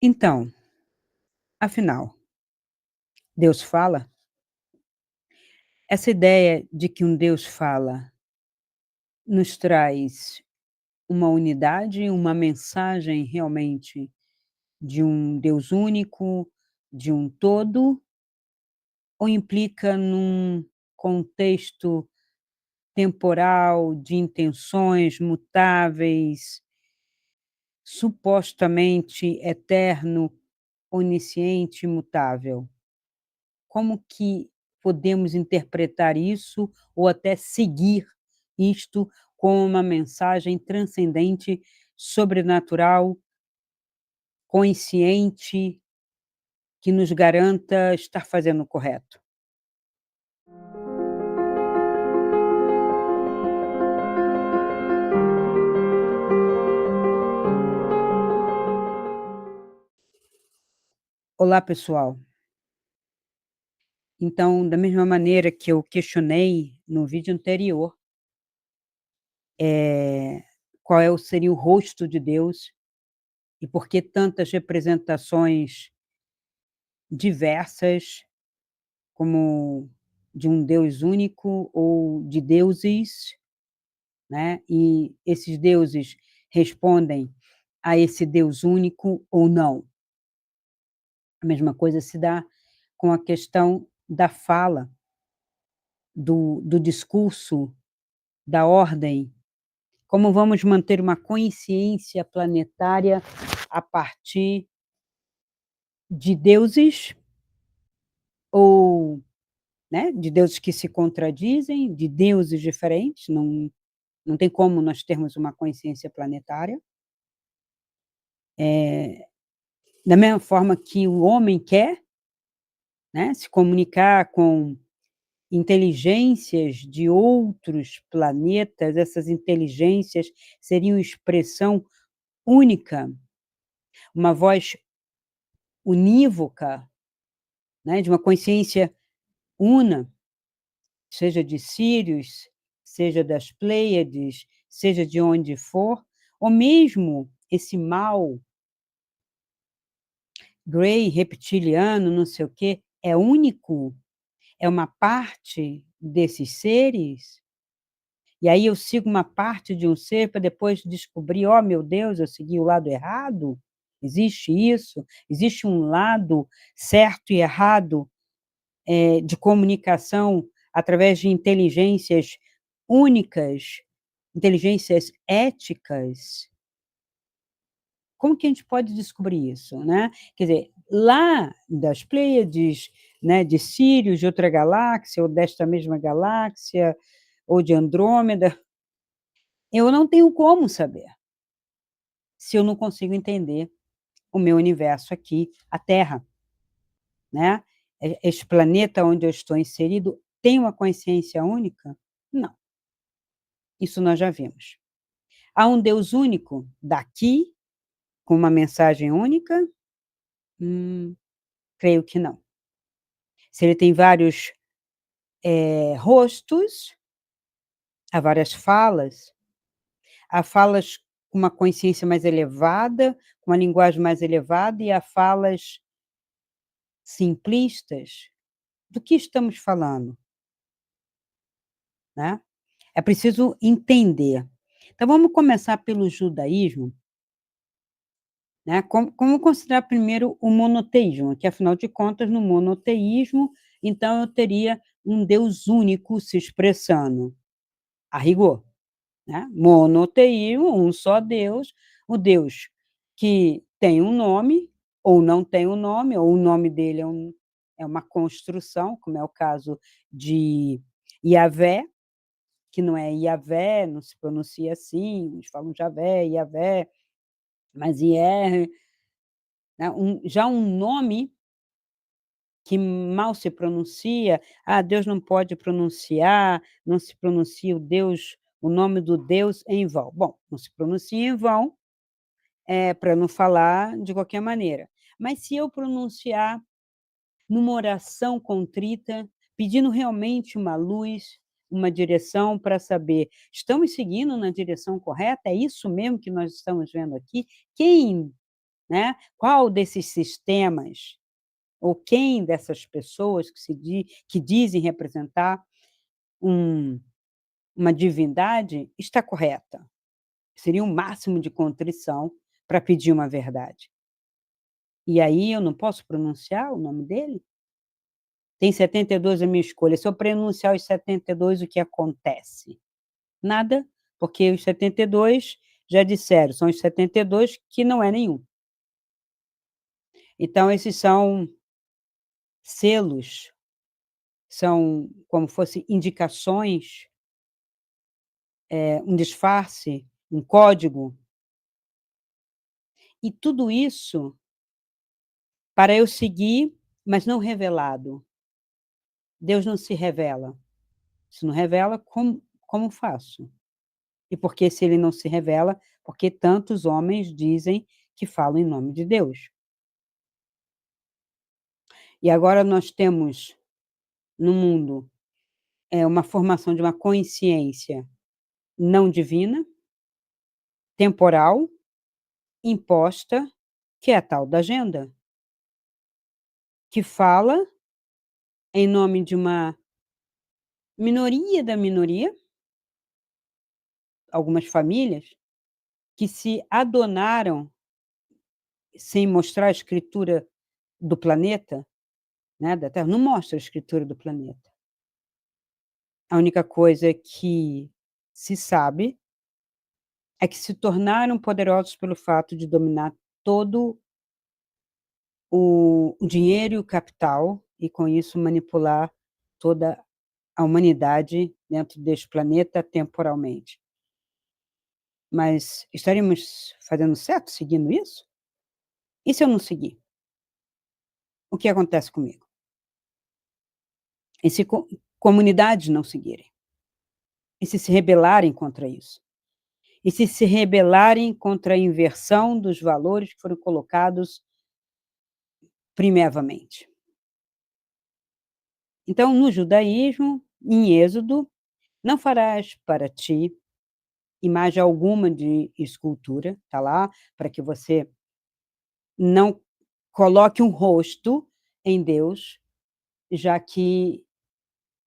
Então, afinal, Deus fala? Essa ideia de que um Deus fala nos traz uma unidade, uma mensagem realmente de um Deus único, de um todo, ou implica num contexto temporal de intenções mutáveis, supostamente eterno, onisciente, imutável? Como que podemos interpretar isso ou até seguir isto como uma mensagem transcendente, sobrenatural, consciente, que nos garanta estar fazendo o correto? Olá, pessoal. Então, da mesma maneira que eu questionei no vídeo anterior, eh, qual seria o rosto de Deus e por que tantas representações diversas, como de um Deus único ou de deuses, né, e esses deuses respondem a esse Deus único ou não. A mesma coisa se dá com a questão da fala, do discurso, da ordem. Como vamos manter uma consciência planetária a partir de deuses ou, né, de deuses que se contradizem, de deuses diferentes, não tem como nós termos uma consciência planetária. Da mesma forma que o homem quer, né, se comunicar com inteligências de outros planetas, essas inteligências seriam expressão única, uma voz unívoca, né, de uma consciência una, seja de Sírios, seja das Pleiades, seja de onde for, ou mesmo esse mal Grey, reptiliano, não sei o quê, é único? É uma parte desses seres? E aí eu sigo uma parte de um ser para depois descobrir: "Oh, meu Deus, eu segui o lado errado"? Existe isso? Existe um lado certo e errado, de comunicação através de inteligências únicas, inteligências éticas? Como que a gente pode descobrir isso, né? Quer dizer, lá das Pleiades, né, de Sírios, de outra galáxia, ou desta mesma galáxia, ou de Andrômeda, eu não tenho como saber, se eu não consigo entender o meu universo aqui, a Terra, né? Este planeta onde eu estou inserido tem uma consciência única? Não, isso nós já vimos. Há um Deus único daqui, com uma mensagem única? Creio que não. Se ele tem vários rostos, há várias falas, há falas com uma consciência mais elevada, com uma linguagem mais elevada, e há falas simplistas. Do que estamos falando, né? É preciso entender. Então vamos começar pelo judaísmo, né, como considerar primeiro o monoteísmo, que afinal de contas no monoteísmo, então eu teria um Deus único se expressando, a rigor. Né, monoteísmo, um só Deus, o Deus que tem um nome, ou não tem um nome, ou o nome dele é uma construção, como é o caso de Yahvé, que não é Iavé, não se pronuncia assim, uns falam Javé, Iavé, mas Ier, né, já um nome que mal se pronuncia, Deus não pode pronunciar, não se pronuncia o nome do Deus em vão. Bom, não se pronuncia em vão, para não falar de qualquer maneira. Mas se eu pronunciar numa oração contrita, pedindo realmente uma luz, uma direção para saber, estamos seguindo na direção correta? É isso mesmo que nós estamos vendo aqui? Quem né, qual desses sistemas ou quem dessas pessoas que dizem representar um uma divindade está correta. Seria um máximo de contrição para pedir uma verdade. E aí eu não posso pronunciar o nome dele? Tem 72 a minha escolha, se eu pronunciar os 72 o que acontece? Nada, porque os 72 já disseram, são os 72 que não é nenhum. Então esses são selos, são como fosse indicações, um disfarce, um código, e tudo isso para eu seguir, mas não revelado. Deus não se revela. Se não revela, como faço? E por que se ele não se revela, porque tantos homens dizem que falam em nome de Deus? E agora nós temos no mundo, uma formação de uma consciência não divina, temporal, imposta, que é a tal da agenda, que fala em nome de uma minoria da minoria, algumas famílias, que se adonaram sem mostrar a escritura do planeta, né, da Terra, não mostra a escritura do planeta. A única coisa que se sabe é que se tornaram poderosos pelo fato de dominar todo o dinheiro e o capital, e com isso manipular toda a humanidade dentro deste planeta temporalmente. Mas estaríamos fazendo certo seguindo isso? E se eu não seguir? O que acontece comigo? E se comunidades não seguirem? E se rebelarem contra isso? E se rebelarem contra a inversão dos valores que foram colocados primevamente? Então, no judaísmo, em Êxodo, não farás para ti imagem alguma de escultura, está lá, para que você não coloque um rosto em Deus, já que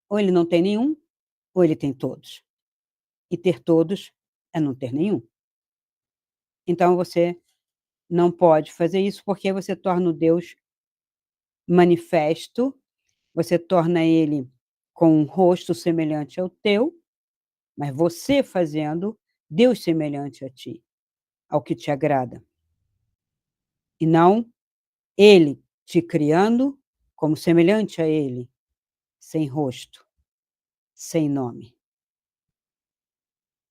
ou ele não tem nenhum, ou ele tem todos. E ter todos é não ter nenhum. Então você não pode fazer isso, porque você torna o Deus manifesto, você torna ele com um rosto semelhante ao teu, mas você fazendo Deus semelhante a ti, ao que te agrada. E não ele te criando como semelhante a ele, sem rosto, sem nome.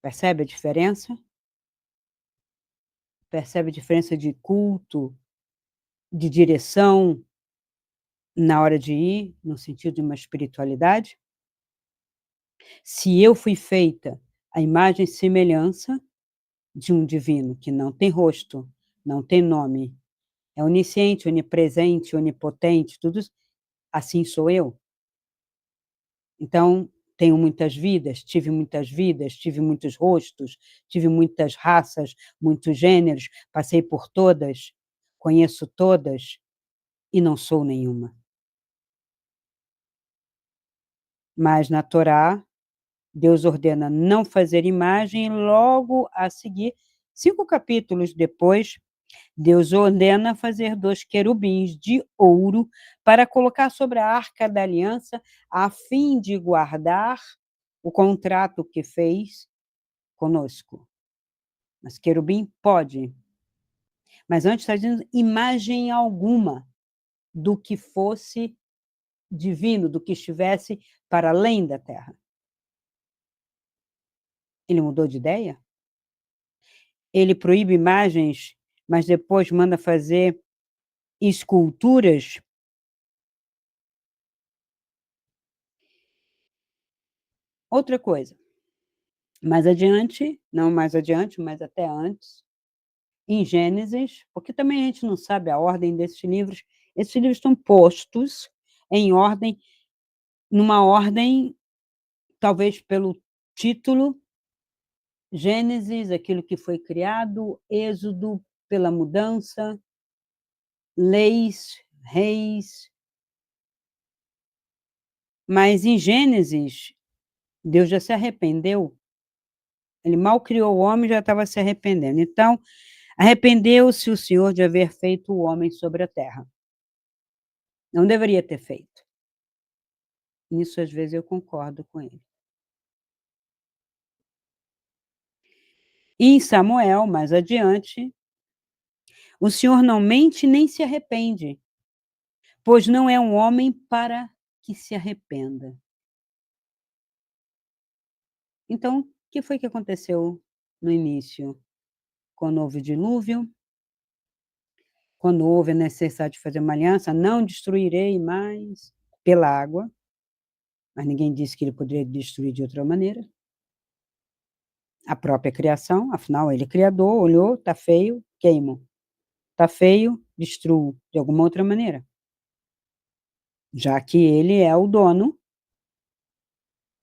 Percebe a diferença? Percebe a diferença de culto, de direção na hora de ir, no sentido de uma espiritualidade? Se eu fui feita à imagem e semelhança de um divino que não tem rosto, não tem nome, é onisciente, onipresente, onipotente, tudo isso, assim sou eu. Então, tenho muitas vidas, tive muitos rostos, tive muitas raças, muitos gêneros, passei por todas, conheço todas e não sou nenhuma. Mas na Torá, Deus ordena não fazer imagem e logo a seguir, 5 capítulos depois, Deus ordena fazer 2 querubins de ouro para colocar sobre a arca da aliança, a fim de guardar o contrato que fez conosco. Mas querubim pode, mas antes está dizendo imagem alguma do que fosse divino, do que estivesse para além da terra. Ele mudou de ideia? Ele proíbe imagens, mas depois manda fazer esculturas. Outra coisa, mais adiante, não mais adiante, mas até antes, em Gênesis, porque também a gente não sabe a ordem desses livros, esses livros estão postos em ordem, numa ordem, talvez pelo título, Gênesis, aquilo que foi criado, Êxodo, pela mudança, leis, reis, mas em Gênesis, Deus já se arrependeu, ele mal criou o homem e já estava se arrependendo. Então, arrependeu-se o Senhor de haver feito o homem sobre a terra. Não deveria ter feito. Nisso, às vezes, eu concordo com ele. E em Samuel, mais adiante, o Senhor não mente nem se arrepende, pois não é um homem para que se arrependa. Então, o que foi que aconteceu no início? Quando houve o dilúvio, quando houve a necessidade de fazer uma aliança, não destruirei mais pela água, mas ninguém disse que ele poderia destruir de outra maneira. A própria criação, afinal, ele é criador, olhou, está feio, queimo. Está feio, destruo de alguma outra maneira. Já que ele é o dono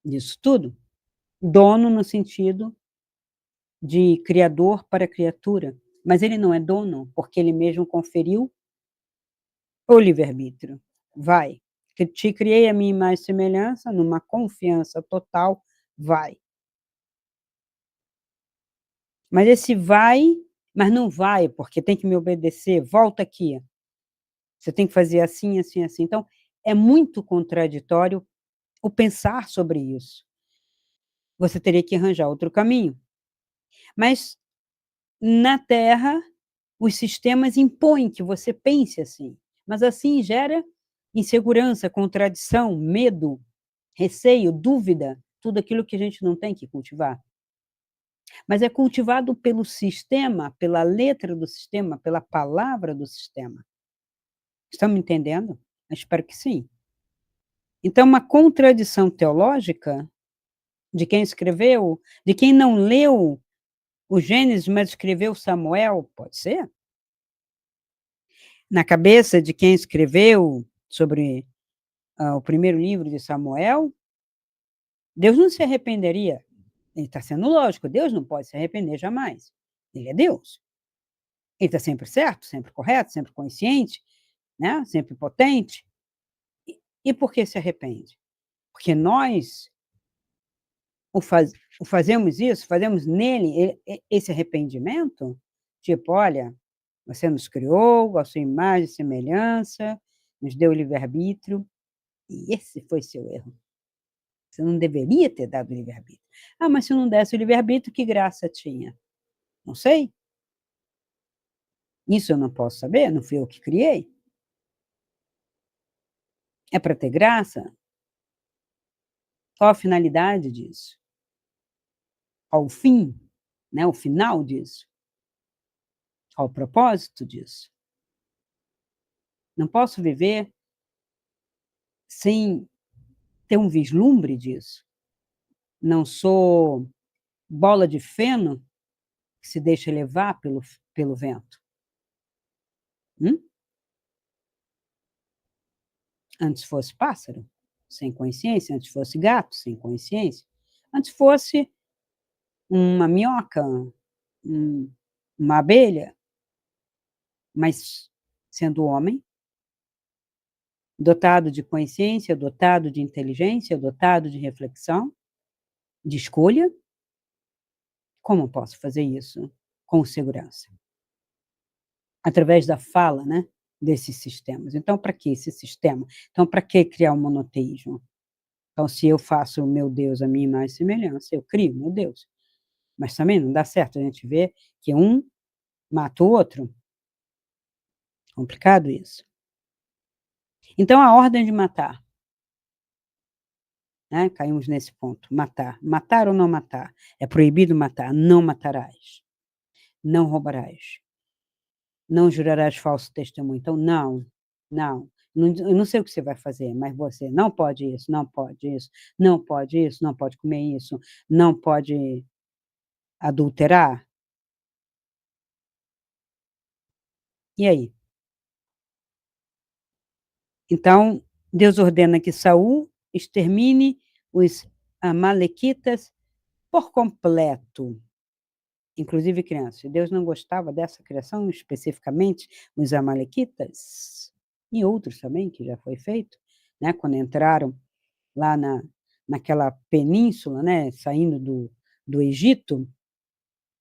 disso tudo. Dono no sentido de criador para criatura, mas ele não é dono, porque ele mesmo conferiu o livre-arbítrio. Vai, que te criei a minha imagem e semelhança, numa confiança total, vai. Mas esse vai, mas não vai, porque tem que me obedecer, volta aqui. Você tem que fazer assim, assim, assim. Então, é muito contraditório o pensar sobre isso. Você teria que arranjar outro caminho. Mas na Terra, os sistemas impõem que você pense assim, mas assim gera insegurança, contradição, medo, receio, dúvida, tudo aquilo que a gente não tem que cultivar. Mas é cultivado pelo sistema, pela letra do sistema, pela palavra do sistema. Estão me entendendo? Eu espero que sim. Então, uma contradição teológica de quem escreveu, de quem não leu o Gênesis, mas escreveu Samuel, pode ser? Na cabeça de quem escreveu sobre o primeiro livro de Samuel, Deus não se arrependeria. Ele está sendo lógico, Deus não pode se arrepender jamais. Ele é Deus. Ele está sempre certo, sempre correto, sempre consciente, né? Sempre potente. E por que se arrepende? Porque nós o, faz, o fazemos isso, fazemos nele esse arrependimento, tipo, olha, você nos criou, a sua imagem e semelhança, nos deu livre-arbítrio, e esse foi seu erro. Você não deveria ter dado livre-arbítrio. Ah, mas se não desse o livre-arbítrio, que graça tinha? Não sei. Isso eu não posso saber, não fui eu que criei. É para ter graça? Qual a finalidade disso? Qual o fim, né? O final disso? Qual o propósito disso? Não posso viver sem ter um vislumbre disso. Não sou bola de feno que se deixa levar pelo vento. Antes fosse pássaro, sem consciência, antes fosse gato, sem consciência, antes fosse uma minhoca, uma abelha, mas sendo homem, dotado de consciência, dotado de inteligência, dotado de reflexão, de escolha, como posso fazer isso com segurança? Através da fala, né, desses sistemas. Então, para que esse sistema? Então, para que criar um monoteísmo? Então, se eu faço o meu Deus a minha imagem e semelhança, eu crio o meu Deus. Mas também não dá certo, a gente vê que um mata o outro. Complicado isso. Então, a ordem de matar, né? Caímos nesse ponto, matar. Matar ou não matar? É proibido matar, não matarás. Não roubarás. Não jurarás falso testemunho. Então, não, não. Eu não sei o que você vai fazer, mas você não pode isso, não pode isso, não pode isso, não pode comer isso, não pode adulterar. E aí? Então, Deus ordena que Saul extermine os amalequitas por completo. inclusive crianças. Deus não gostava dessa criação, especificamente os amalequitas, e outros também, que já foi feito, né, quando entraram lá naquela península, né, saindo do Egito,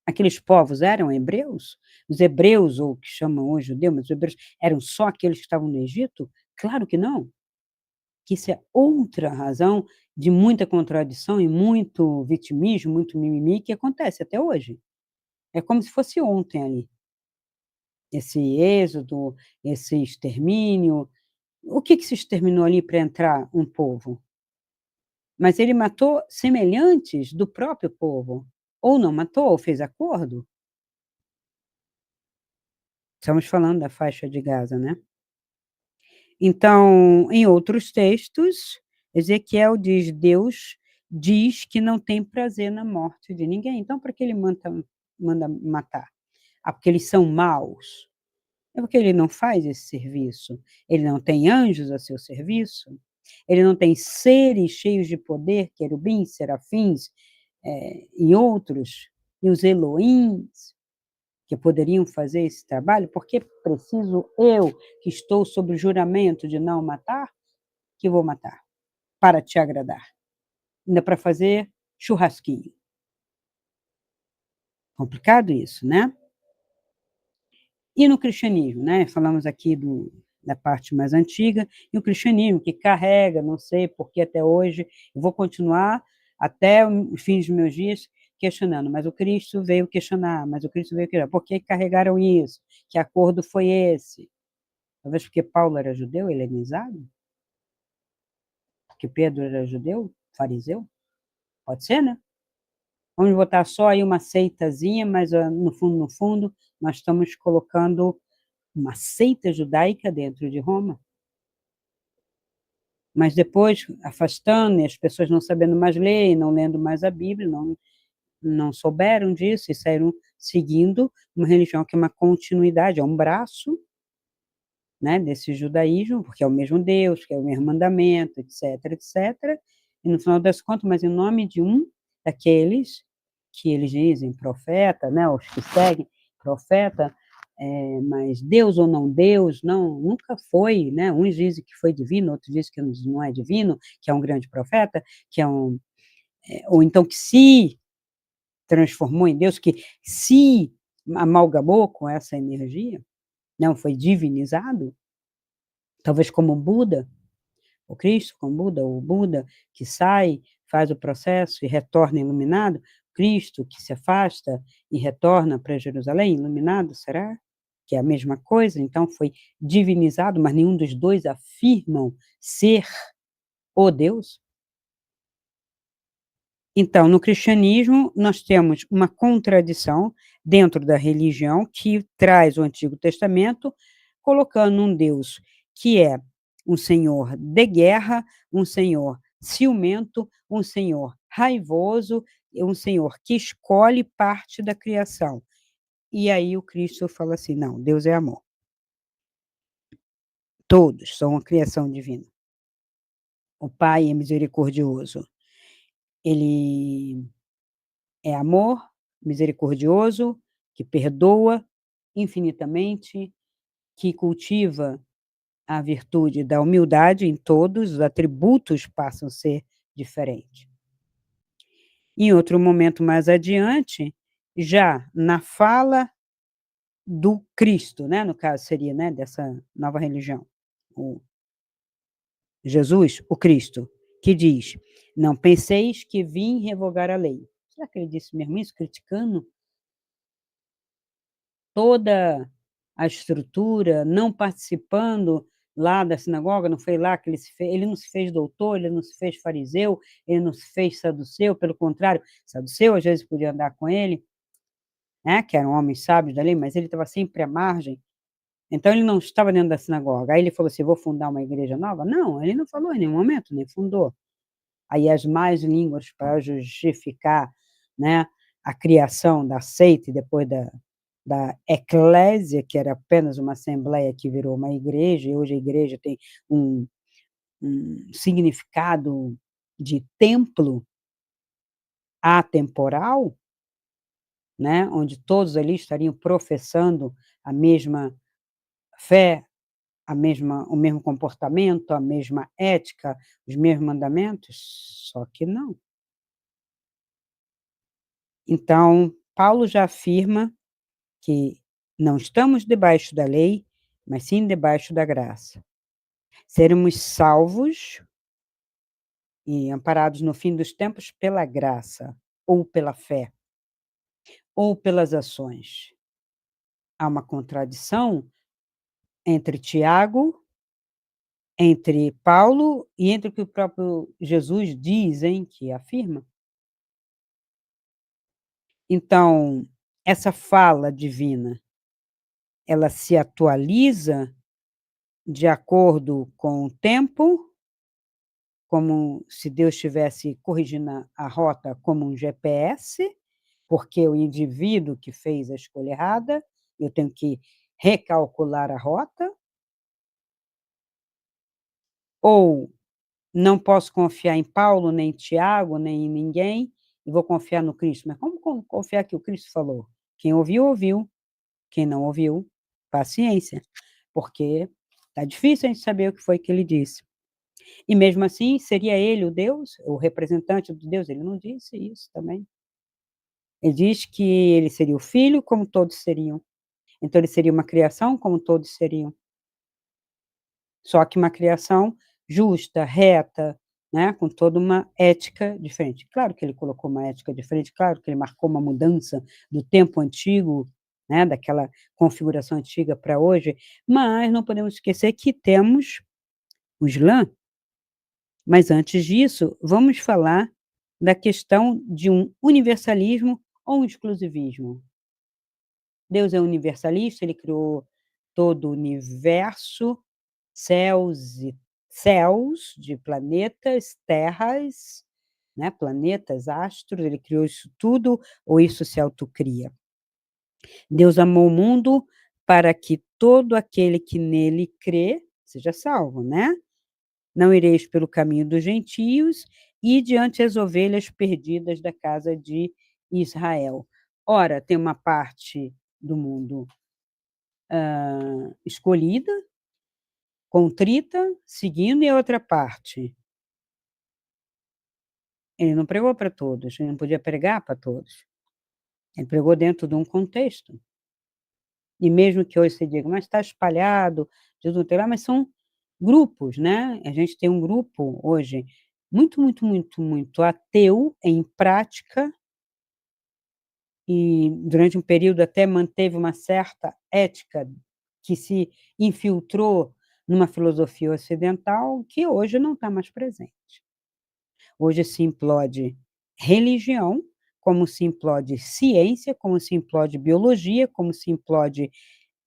aqueles povos eram hebreus? Os hebreus, ou que chamam hoje judeu, mas os hebreus eram só aqueles que estavam no Egito? Claro que não, que isso é outra razão de muita contradição e muito vitimismo, muito mimimi, que acontece até hoje. É como se fosse ontem ali, esse êxodo, esse extermínio. O que se exterminou ali para entrar um povo? Mas ele matou semelhantes do próprio povo, ou não matou, ou fez acordo. Estamos falando da faixa de Gaza, né. Então, em outros textos, Ezequiel diz: "Deus diz que não tem prazer na morte de ninguém, então para que ele manda matar? Ah, porque eles são maus? É porque ele não faz esse serviço? Ele não tem anjos a seu serviço? Ele não tem seres cheios de poder, querubins, serafins, e outros, e os Elohims, que poderiam fazer esse trabalho? Por que preciso eu, que estou sob o juramento de não matar, que vou matar, para te agradar? Ainda para fazer churrasquinho. Complicado isso, né? E no cristianismo, né, falamos aqui da parte mais antiga, e o cristianismo que carrega, não sei porque até hoje, eu vou continuar até o fim dos meus dias questionando, mas o Cristo veio questionar, mas o Cristo veio questionar, por que carregaram isso? Que acordo foi esse? Talvez porque Paulo era judeu, helenizado? Porque Pedro era judeu, fariseu? Pode ser, né? Vamos botar só aí uma seitazinha, mas no fundo, nós estamos colocando uma seita judaica dentro de Roma. Mas depois, afastando, e as pessoas não sabendo mais ler, não lendo mais a Bíblia, não souberam disso e saíram seguindo uma religião que é uma continuidade, é um braço, né, desse judaísmo, porque é o mesmo Deus, que é o mesmo mandamento, etc, etc. E no final das contas, mas em nome de um daqueles que eles dizem profeta, né, os que seguem profeta, mas Deus ou não Deus, não, nunca foi, né? Uns dizem que foi divino, outros dizem que não é divino, que é um grande profeta, que é ou então que se transformou em Deus, que se amalgamou com essa energia, não foi divinizado, talvez como Buda, o Cristo como Buda, o Buda que sai, faz o processo e retorna iluminado, Cristo que se afasta e retorna para Jerusalém iluminado, será? Que é a mesma coisa, então foi divinizado, mas nenhum dos dois afirmam ser o Deus. Então, no cristianismo, nós temos uma contradição dentro da religião que traz o Antigo Testamento, colocando um Deus que é um senhor de guerra, um senhor ciumento, um senhor raivoso, um senhor que escolhe parte da criação. E aí o Cristo fala assim: não, Deus é amor. Todos são uma criação divina. O Pai é misericordioso. Ele é amor, misericordioso, que perdoa infinitamente, que cultiva a virtude da humildade em todos, os atributos passam a ser diferentes. Em outro momento mais adiante, já na fala do Cristo, né, no caso seria, né, dessa nova religião, o Jesus, o Cristo, que diz: "Não penseis que vim revogar a lei". Será que ele disse mesmo isso, criticando toda a estrutura, não participando lá da sinagoga, não foi lá que ele não se fez doutor, ele não se fez fariseu, ele não se fez saduceu, pelo contrário, saduceu às vezes podia andar com ele, né, que eram homens sábios da lei, mas ele estava sempre à margem, então ele não estava dentro da sinagoga. Aí ele falou assim: "Vou fundar uma igreja nova?" Não, ele não falou em nenhum momento, nem fundou. Aí as más línguas para justificar, né, a criação da seita e depois da eclésia, que era apenas uma assembleia que virou uma igreja, e hoje a igreja tem um significado de templo atemporal, né, onde todos ali estariam professando a mesma fé, a mesma o mesmo comportamento, a mesma ética, os mesmos mandamentos, só que não. Então, Paulo já afirma que não estamos debaixo da lei, mas sim debaixo da graça. Seremos salvos e amparados no fim dos tempos pela graça, ou pela fé, ou pelas ações. Há uma contradição entre Tiago, entre Paulo e entre o que o próprio Jesus diz, hein, que afirma. Então, essa fala divina, ela se atualiza de acordo com o tempo, como se Deus estivesse corrigindo a rota como um GPS, porque o indivíduo que fez a escolha errada, eu tenho que recalcular a rota, ou não posso confiar em Paulo, nem em Tiago, nem em ninguém, e vou confiar no Cristo. Mas como confiar que o Cristo falou? Quem ouviu, ouviu. Quem não ouviu, paciência, porque está difícil a gente saber o que foi que ele disse. E mesmo assim, seria ele o Deus, o representante de Deus? Ele não disse isso também. Ele diz que ele seria o filho, como todos seriam. Então, ele seria uma criação, como todos seriam. Só que uma criação justa, reta, né, com toda uma ética diferente. Claro que ele colocou uma ética diferente, claro que ele marcou uma mudança do tempo antigo, né, daquela configuração antiga para hoje, mas não podemos esquecer que temos o Islã. Mas antes disso, vamos falar da questão de um universalismo ou um exclusivismo. Deus é universalista, ele criou todo o universo, céus de planetas, terras, né, planetas, astros, ele criou isso tudo ou isso se autocria? Deus amou o mundo para que todo aquele que nele crê seja salvo, né? Não ireis pelo caminho dos gentios, e diante as ovelhas perdidas da casa de Israel. Ora, tem uma parte do mundo escolhida, contrita, seguindo, e a outra parte. Ele não pregou para todos, ele não podia pregar para todos. Ele pregou dentro de um contexto. E mesmo que hoje você diga, mas está espalhado, Jesus não tem lá, mas são grupos, né? A gente tem um grupo hoje muito, muito, muito, muito ateu em prática, e durante um período até manteve uma certa ética que se infiltrou numa filosofia ocidental que hoje não está mais presente. Hoje se implode religião, como se implode ciência, como se implode biologia, como se implode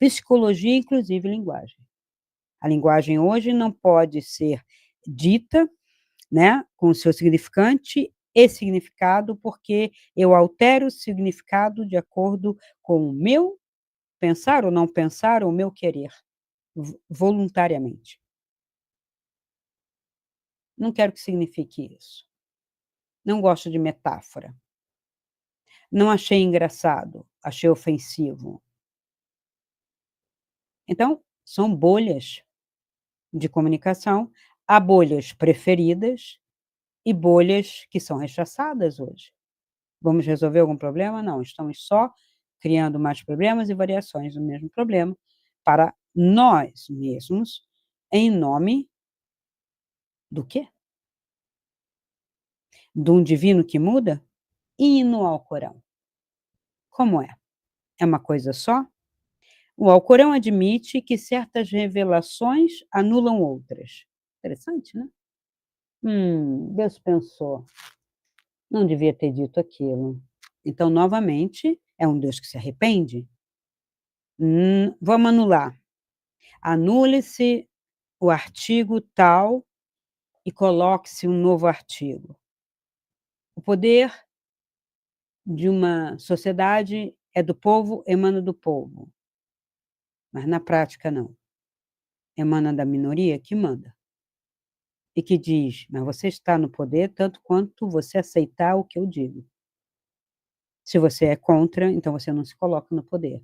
psicologia, inclusive linguagem. A linguagem hoje não pode ser dita, né, com o seu significante e significado, porque eu altero o significado de acordo com o meu pensar ou não pensar, ou o meu querer, voluntariamente. Não quero que signifique isso. Não gosto de metáfora. Não achei engraçado, achei ofensivo. Então, são bolhas de comunicação, há bolhas preferidas e bolhas que são rechaçadas hoje. Vamos resolver algum problema? Não, estamos só criando mais problemas e variações do mesmo problema para nós mesmos, em nome do quê? De um divino que muda? Hino ao Corão. Como é? É uma coisa só? O Alcorão admite que certas revelações anulam outras. Interessante, né? Deus pensou, não devia ter dito aquilo. Então, novamente, é um Deus que se arrepende? Vamos anular. Anule-se o artigo tal e coloque-se um novo artigo. O poder de uma sociedade é do povo, emana do povo, mas na prática não. Emana da minoria que manda. E que diz, mas você está no poder tanto quanto você aceitar o que eu digo. Se você é contra, então você não se coloca no poder.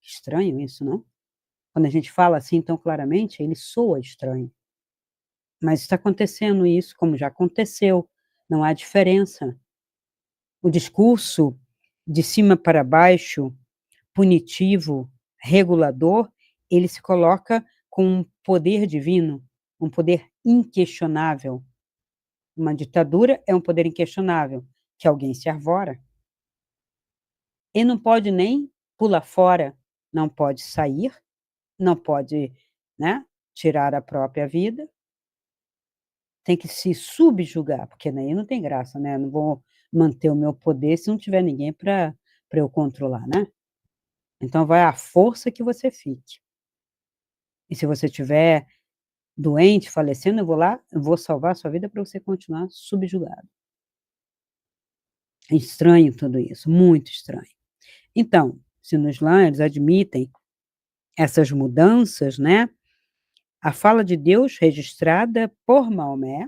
Estranho isso, não? Quando a gente fala assim tão claramente, ele soa estranho. Mas está acontecendo isso, como já aconteceu, não há diferença. O discurso de cima para baixo, punitivo, regulador, ele se coloca com um poder divino, um poder inquestionável. Uma ditadura é um poder inquestionável, que alguém se arvora. E não pode nem pular fora, não pode sair, não pode, né, tirar a própria vida, tem que se subjugar, porque daí não tem graça, né, não vou manter o meu poder se não tiver ninguém para eu controlar, né. Então vai à força que você fique. E se você estiver doente, falecendo, eu vou lá, eu vou salvar a sua vida para você continuar subjugado. É estranho tudo isso, muito estranho. Então, se no Islã eles admitem essas mudanças, né, a fala de Deus registrada por Maomé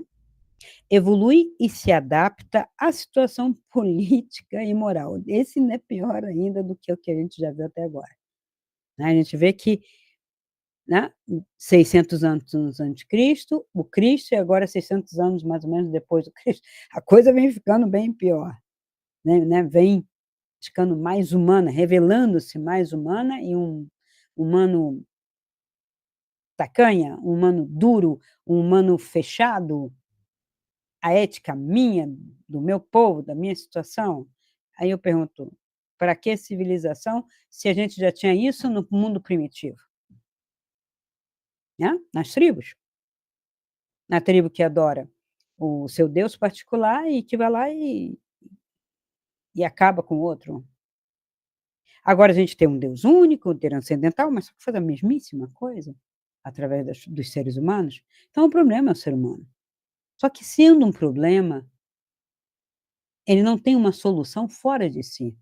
evolui e se adapta à situação política e moral. Esse ainda é pior ainda do que o que a gente já viu até agora, né, a gente vê que, né, 600 anos antes de Cristo, o Cristo e agora 600 anos mais ou menos depois do Cristo, a coisa vem ficando bem pior, né, vem ficando mais humana, revelando-se mais humana e um humano tacanha, um humano duro, um humano fechado, a ética minha, do meu povo, da minha situação. Aí eu pergunto: para que civilização, se a gente já tinha isso no mundo primitivo? Né, nas tribos. Na tribo que adora o seu Deus particular e que vai lá e acaba com o outro. Agora a gente tem um Deus único, transcendental, mas só que faz a mesmíssima coisa, através dos seres humanos. Então o problema é o ser humano. Só que sendo um problema, ele não tem uma solução fora de si.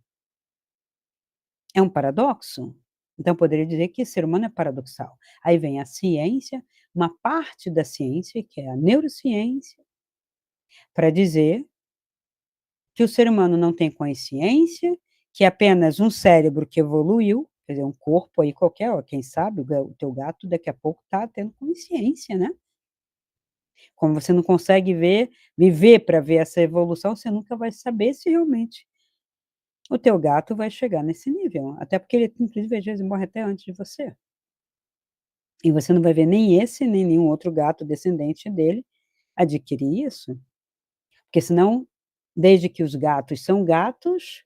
É um paradoxo? Então poderia dizer que o ser humano é paradoxal. Aí vem a ciência, uma parte da ciência, que é a neurociência, para dizer que o ser humano não tem consciência, que é apenas um cérebro que evoluiu, quer dizer, um corpo aí qualquer, ó, quem sabe o teu gato daqui a pouco está tendo consciência, né. Como você não consegue viver para ver essa evolução, você nunca vai saber se realmente o teu gato vai chegar nesse nível, até porque ele inclusive às vezes morre até antes de você. E você não vai ver nem esse, nem nenhum outro gato descendente dele adquirir isso, porque senão, desde que os gatos são gatos,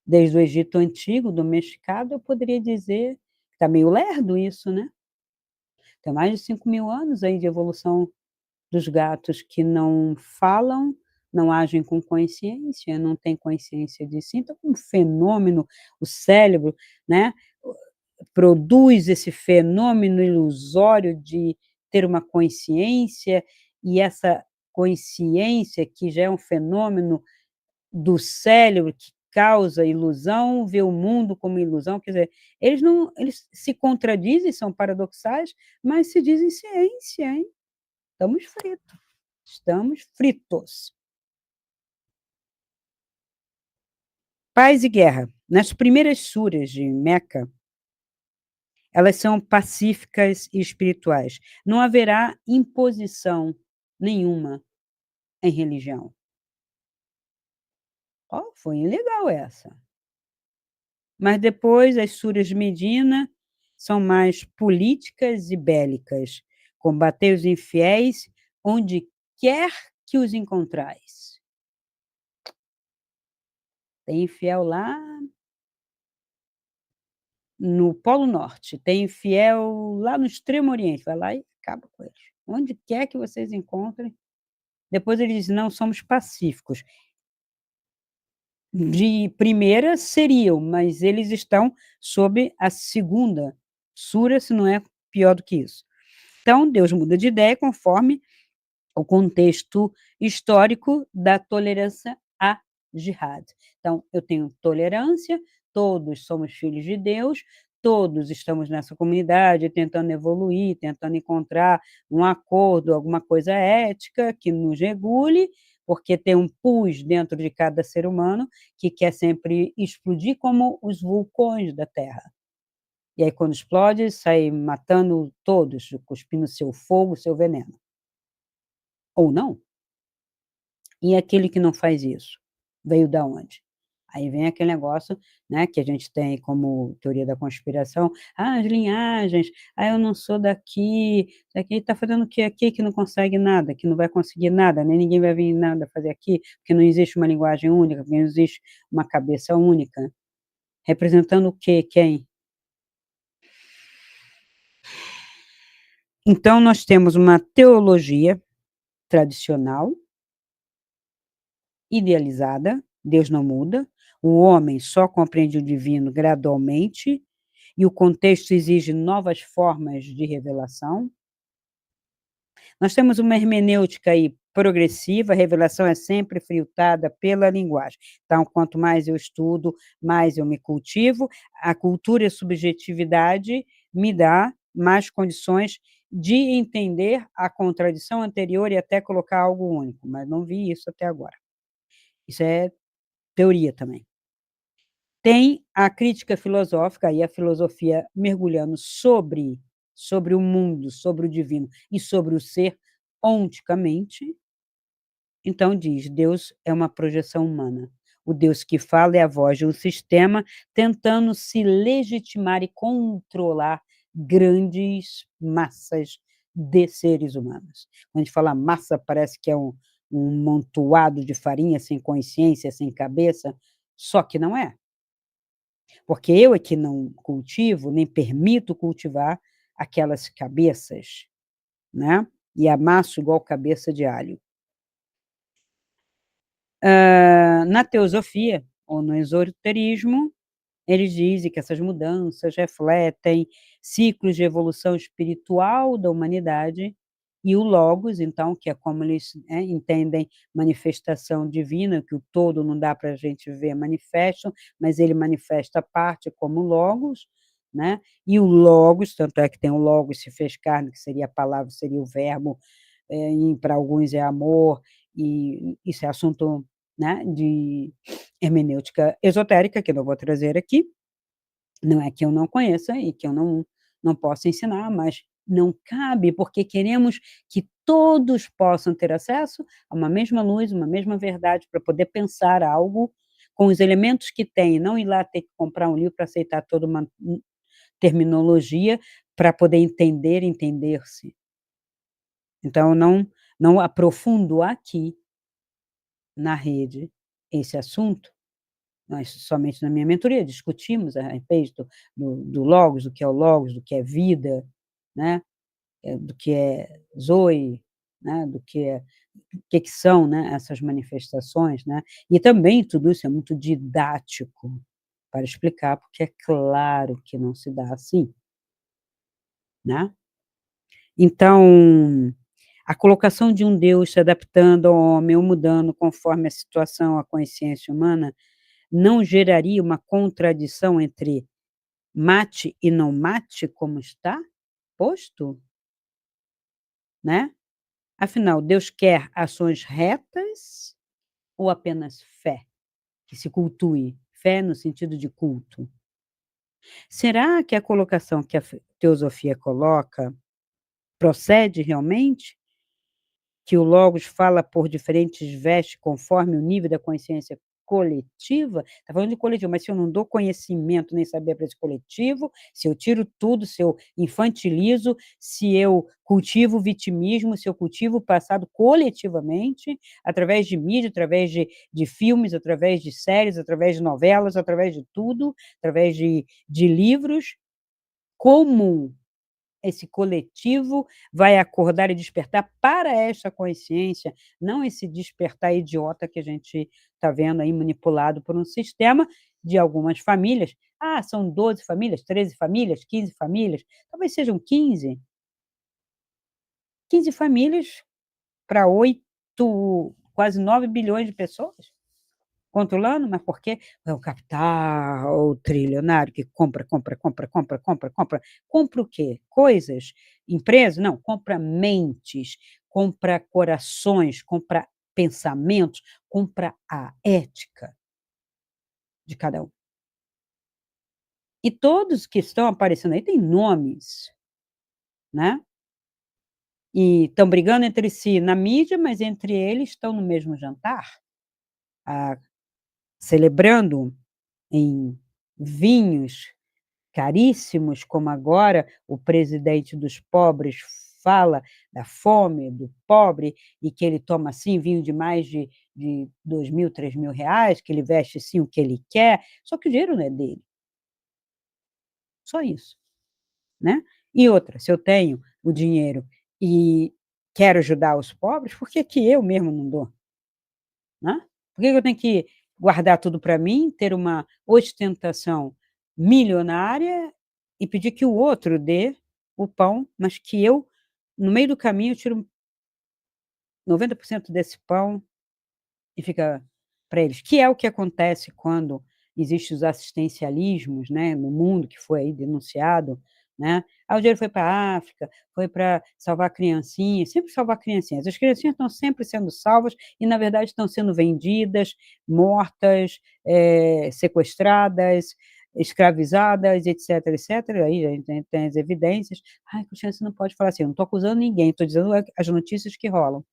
desde o Egito antigo, domesticado, eu poderia dizer que está meio lerdo isso, né. Tem mais de 5.000 anos aí de evolução dos gatos que não falam, não agem com consciência, não têm consciência de si, então um fenômeno, o cérebro, né, produz esse fenômeno ilusório de ter uma consciência, e essa consciência que já é um fenômeno do cérebro que causa ilusão, vê o mundo como ilusão, quer dizer, eles se contradizem, são paradoxais, mas se dizem ciência, hein. Estamos fritos, estamos fritos. Paz e guerra. Nas primeiras suras de Meca, elas são pacíficas e espirituais. Não haverá imposição nenhuma em religião. Ó, foi legal essa. Mas depois as suras de Medina são mais políticas e bélicas. Combatei os infiéis onde quer que os encontrais. Tem infiel lá no Polo Norte, tem infiel lá no Extremo Oriente, vai lá e acaba com eles. Onde quer que vocês encontrem. Depois ele diz: "Não, somos pacíficos". De primeira seriam, mas eles estão sob a segunda sura, se não é pior do que isso. Então Deus muda de ideia conforme o contexto histórico da tolerância à jihad. Então, eu tenho tolerância, todos somos filhos de Deus, todos estamos nessa comunidade tentando evoluir, tentando encontrar um acordo, alguma coisa ética que nos regule, porque tem um pus dentro de cada ser humano que quer sempre explodir como os vulcões da Terra. E aí quando explode, sai matando todos, cuspindo seu fogo, seu veneno. Ou não. E aquele que não faz isso? Veio da onde? Aí vem aquele negócio, né, que a gente tem como teoria da conspiração: "Ah, as linhagens, ah, eu não sou daqui está fazendo o quê aqui que não consegue nada, que não vai conseguir nada, nem ninguém vai vir nada fazer aqui, porque não existe uma linguagem única, porque não existe uma cabeça única". Representando o quê? Quem? Então nós temos uma teologia tradicional, idealizada, Deus não muda, o homem só compreende o divino gradualmente, e o contexto exige novas formas de revelação. Nós temos uma hermenêutica aí progressiva, a revelação é sempre filtrada pela linguagem. Então, quanto mais eu estudo, mais eu me cultivo, a cultura e a subjetividade me dá mais condições de entender a contradição anterior e até colocar algo único, mas não vi isso até agora. Isso é teoria também. Tem a crítica filosófica e a filosofia mergulhando sobre o mundo, sobre o divino e sobre o ser onticamente. Então diz: Deus é uma projeção humana. O Deus que fala é a voz de um sistema tentando se legitimar e controlar grandes massas de seres humanos. Quando a gente fala massa, parece que é um montoado de farinha sem consciência, sem cabeça, só que não é. Porque eu é que não cultivo, nem permito cultivar aquelas cabeças, né, e amasso igual cabeça de alho. Na teosofia ou no esoterismo, eles dizem que essas mudanças refletem ciclos de evolução espiritual da humanidade e o logos, então, que é como eles, entendem manifestação divina, que o todo não dá para a gente ver manifesto, mas ele manifesta a parte como logos, né, e o logos, tanto é que tem o logos se fez carne, que seria a palavra, seria o verbo, e para alguns é amor, e isso é assunto, né, de hermenêutica esotérica, que eu não vou trazer aqui, não é que eu não conheça e que eu não possa ensinar, mas não cabe, porque queremos que todos possam ter acesso a uma mesma luz, uma mesma verdade, para poder pensar algo com os elementos que tem, não ir lá ter que comprar um livro para aceitar toda uma terminologia para poder entender-se. Então não aprofundo aqui, na rede, esse assunto. Nós, somente na minha mentoria, discutimos a respeito do logos, do que é o logos, do que é vida, né, do que é zoe, né, do que são, né, essas manifestações, né. E também tudo isso é muito didático para explicar, porque é claro que não se dá assim, né. Então, a colocação de um Deus se adaptando ao homem ou mudando conforme a situação, a consciência humana, não geraria uma contradição entre mate e não mate, como está posto, né? Afinal, Deus quer ações retas ou apenas fé, que se cultue? Fé no sentido de culto. Será que a colocação que a teosofia coloca procede realmente? Que o logos fala por diferentes vestes conforme o nível da consciência coletiva? Está falando de coletivo, mas se eu não dou conhecimento nem saber para esse coletivo, se eu tiro tudo, se eu infantilizo, se eu cultivo o vitimismo, se eu cultivo o passado coletivamente, através de mídia, através de filmes, através de séries, através de novelas, através de tudo, através de livros, como esse coletivo vai acordar e despertar para esta consciência, não esse despertar idiota que a gente está vendo aí manipulado por um sistema de algumas famílias. Ah, são 12 famílias, 13 famílias, 15 famílias, talvez sejam 15 famílias para 8, quase 9 bilhões de pessoas. Controlando, mas porque é o capital, o trilionário que compra, compra, compra, compra, compra, compra. Compra o quê? Coisas? Empresas? Não, compra mentes, compra corações, compra pensamentos, compra a ética de cada um. E todos que estão aparecendo aí têm nomes, né, e estão brigando entre si na mídia, mas entre eles estão no mesmo jantar, ah, celebrando em vinhos caríssimos, como agora o presidente dos pobres fala da fome do pobre, e que ele toma, assim, vinho de mais de 2.000, R$ 3.000, que ele veste, sim, o que ele quer, só que o dinheiro não é dele, só isso, né. E outra, se eu tenho o dinheiro e quero ajudar os pobres, por que que eu mesmo não dou, né? Por que que eu tenho que guardar tudo para mim, ter uma ostentação milionária e pedir que o outro dê o pão, mas que eu, no meio do caminho, tiro 90% desse pão e fica para eles, que é o que acontece quando existem os assistencialismos, né, no mundo, que foi aí denunciado, né. Ah, o dinheiro foi para a África, foi para salvar criancinhas, sempre salvar criancinhas. As criancinhas estão sempre sendo salvas e, na verdade, estão sendo vendidas, mortas, sequestradas, escravizadas, etc, etc. Aí a gente tem as evidências. Ai, Cristiane, você não pode falar assim, eu não estou acusando ninguém, estou dizendo as notícias que rolam.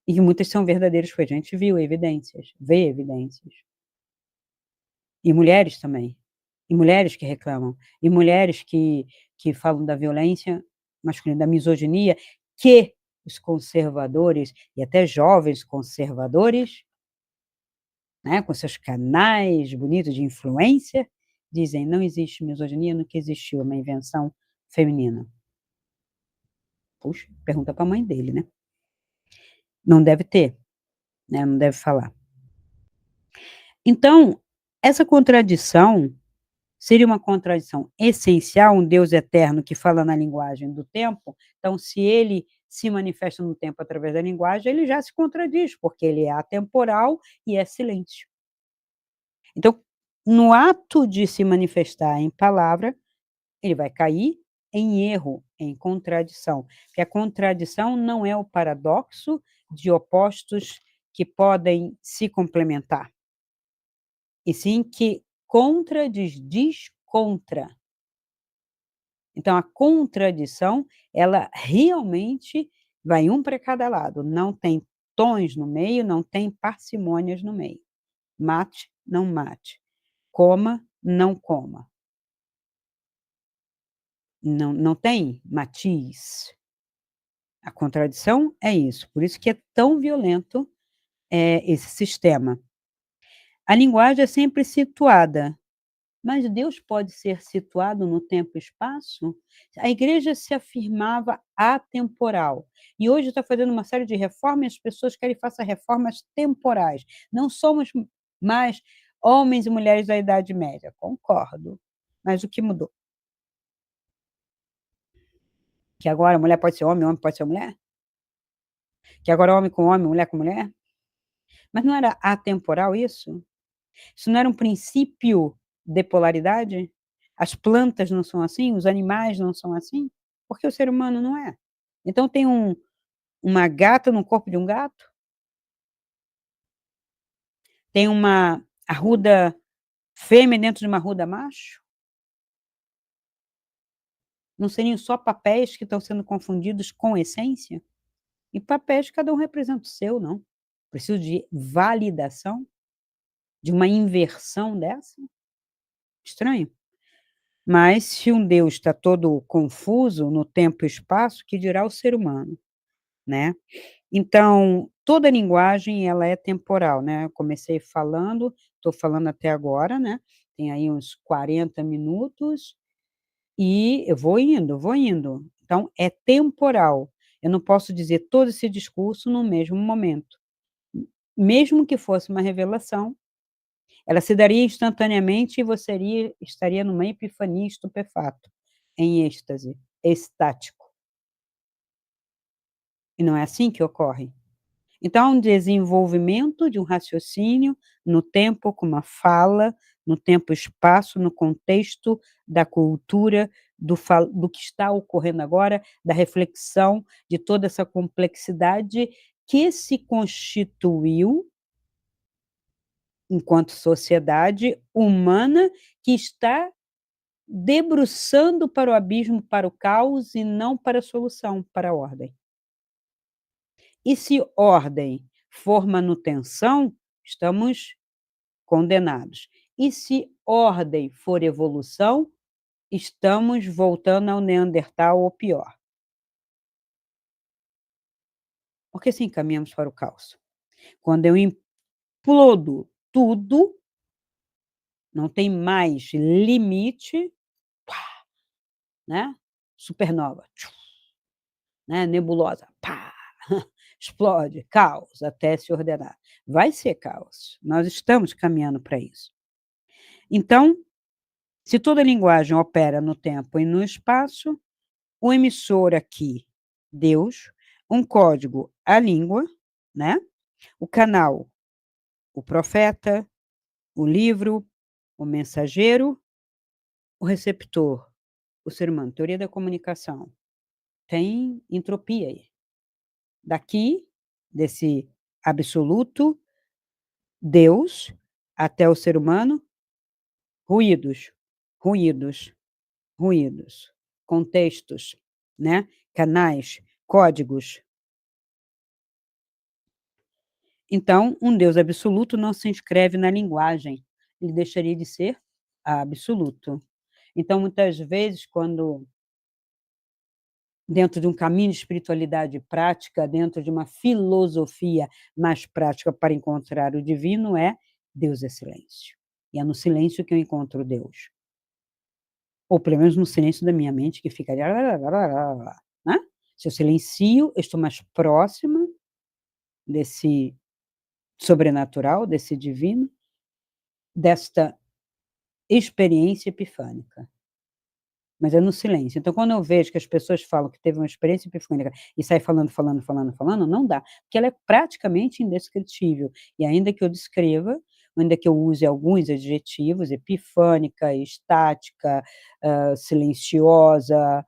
E muitas são verdadeiras, porque a gente viu evidências, vê evidências. E mulheres também. E mulheres que reclamam. E mulheres que falam da violência masculina, da misoginia, que os conservadores, e até jovens conservadores, né, com seus canais bonitos de influência, dizem: "Não existe misoginia, nunca existiu, é uma invenção feminina". Puxa, pergunta para a mãe dele, né. Não deve ter, né, não deve falar. Então, essa contradição seria uma contradição essencial, um Deus eterno que fala na linguagem do tempo, então se ele se manifesta no tempo através da linguagem, ele já se contradiz, porque ele é atemporal e é silêncio. Então, no ato de se manifestar em palavra, ele vai cair em erro, em contradição, porque a contradição não é o paradoxo de opostos que podem se complementar, e sim que diz contra. Então a contradição, ela realmente vai um para cada lado, não tem tons no meio, não tem parcimônias no meio. Mate, não mate. Coma, não coma. Não tem matiz. A contradição é isso, por isso que é tão violento, esse sistema. A linguagem é sempre situada. Mas Deus pode ser situado no tempo e espaço? A igreja se afirmava atemporal, e hoje está fazendo uma série de reformas e as pessoas querem que faça reformas temporais. Não somos mais homens e mulheres da Idade Média, concordo, mas o que mudou? Que agora mulher pode ser homem pode ser mulher? Que agora homem com homem, mulher com mulher? Mas não era atemporal isso? Isso não era um princípio de polaridade? As plantas não são assim, os animais não são assim? Porque o ser humano não é. Então tem uma gata no corpo de um gato? Tem uma arruda fêmea dentro de uma arruda macho? Não seriam só papéis que estão sendo confundidos com essência? E papéis cada um representa o seu, não. Preciso de validação de uma inversão dessa? Estranho. Mas se um Deus está todo confuso no tempo e espaço, que dirá o ser humano, né. Então, toda linguagem ela é temporal, né, eu comecei falando, estou falando até agora, né, tem aí uns 40 minutos, e eu vou indo, vou indo. Então é temporal, eu não posso dizer todo esse discurso no mesmo momento. Mesmo que fosse uma revelação, ela se daria instantaneamente e você estaria numa epifania estupefato, em êxtase, extático. E não é assim que ocorre. Então, há um desenvolvimento de um raciocínio no tempo, com uma fala, no tempo e espaço, no contexto da cultura, do que está ocorrendo agora, da reflexão de toda essa complexidade que se constituiu enquanto sociedade humana que está debruçando para o abismo, para o caos e não para a solução, para a ordem. E se ordem for manutenção, estamos condenados. E se ordem for evolução, estamos voltando ao neandertal ou pior. Porque sim, caminhamos para o caos. Quando eu implodo tudo, não tem mais limite, né? Supernova, né? Nebulosa, pá, explode, caos, até se ordenar. Vai ser caos. Nós estamos caminhando para isso. Então, se toda linguagem opera no tempo e no espaço, o emissor aqui, Deus, um código, a língua, né? O canal, o profeta, o livro, o mensageiro, o receptor, o ser humano. Teoria da comunicação. Tem entropia aí. Daqui, desse absoluto, Deus, até o ser humano, ruídos, ruídos, ruídos, contextos, né? Canais, códigos. Então, um Deus absoluto não se inscreve na linguagem, ele deixaria de ser absoluto. Então, muitas vezes, quando dentro de um caminho de espiritualidade prática, dentro de uma filosofia mais prática para encontrar o divino, é Deus é silêncio. E é no silêncio que eu encontro Deus. Ou pelo menos no silêncio da minha mente, que fica. Né? Se eu silencio, eu estou mais próxima desse sobrenatural, desse divino, desta experiência epifânica. Mas é no silêncio. Então, quando eu vejo que as pessoas falam que teve uma experiência epifânica e sai falando, falando, falando, falando, não dá, porque ela é praticamente indescritível. E ainda que eu descreva, ainda que eu use alguns adjetivos, epifânica, estática, silenciosa,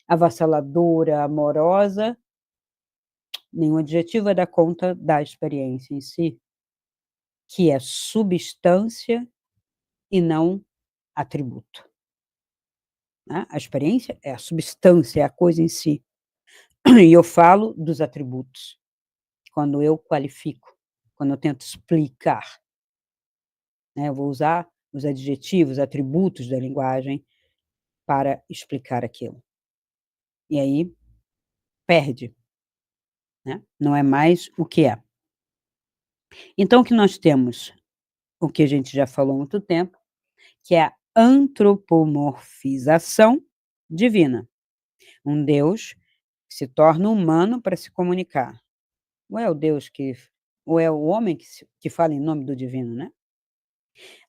avassaladora, amorosa, nenhum adjetivo vai dar conta da experiência em si, que é substância e não atributo. Né? A experiência é a substância, é a coisa em si. E eu falo dos atributos, quando eu qualifico, quando eu tento explicar. Né? Eu vou usar os adjetivos, atributos da linguagem para explicar aquilo. E aí perde. Né? Não é mais o que é. Então, o que nós temos, o que a gente já falou há muito tempo, que é a antropomorfização divina. Um Deus que se torna humano para se comunicar. Ou é o Deus que ou é o homem que fala em nome do divino, né?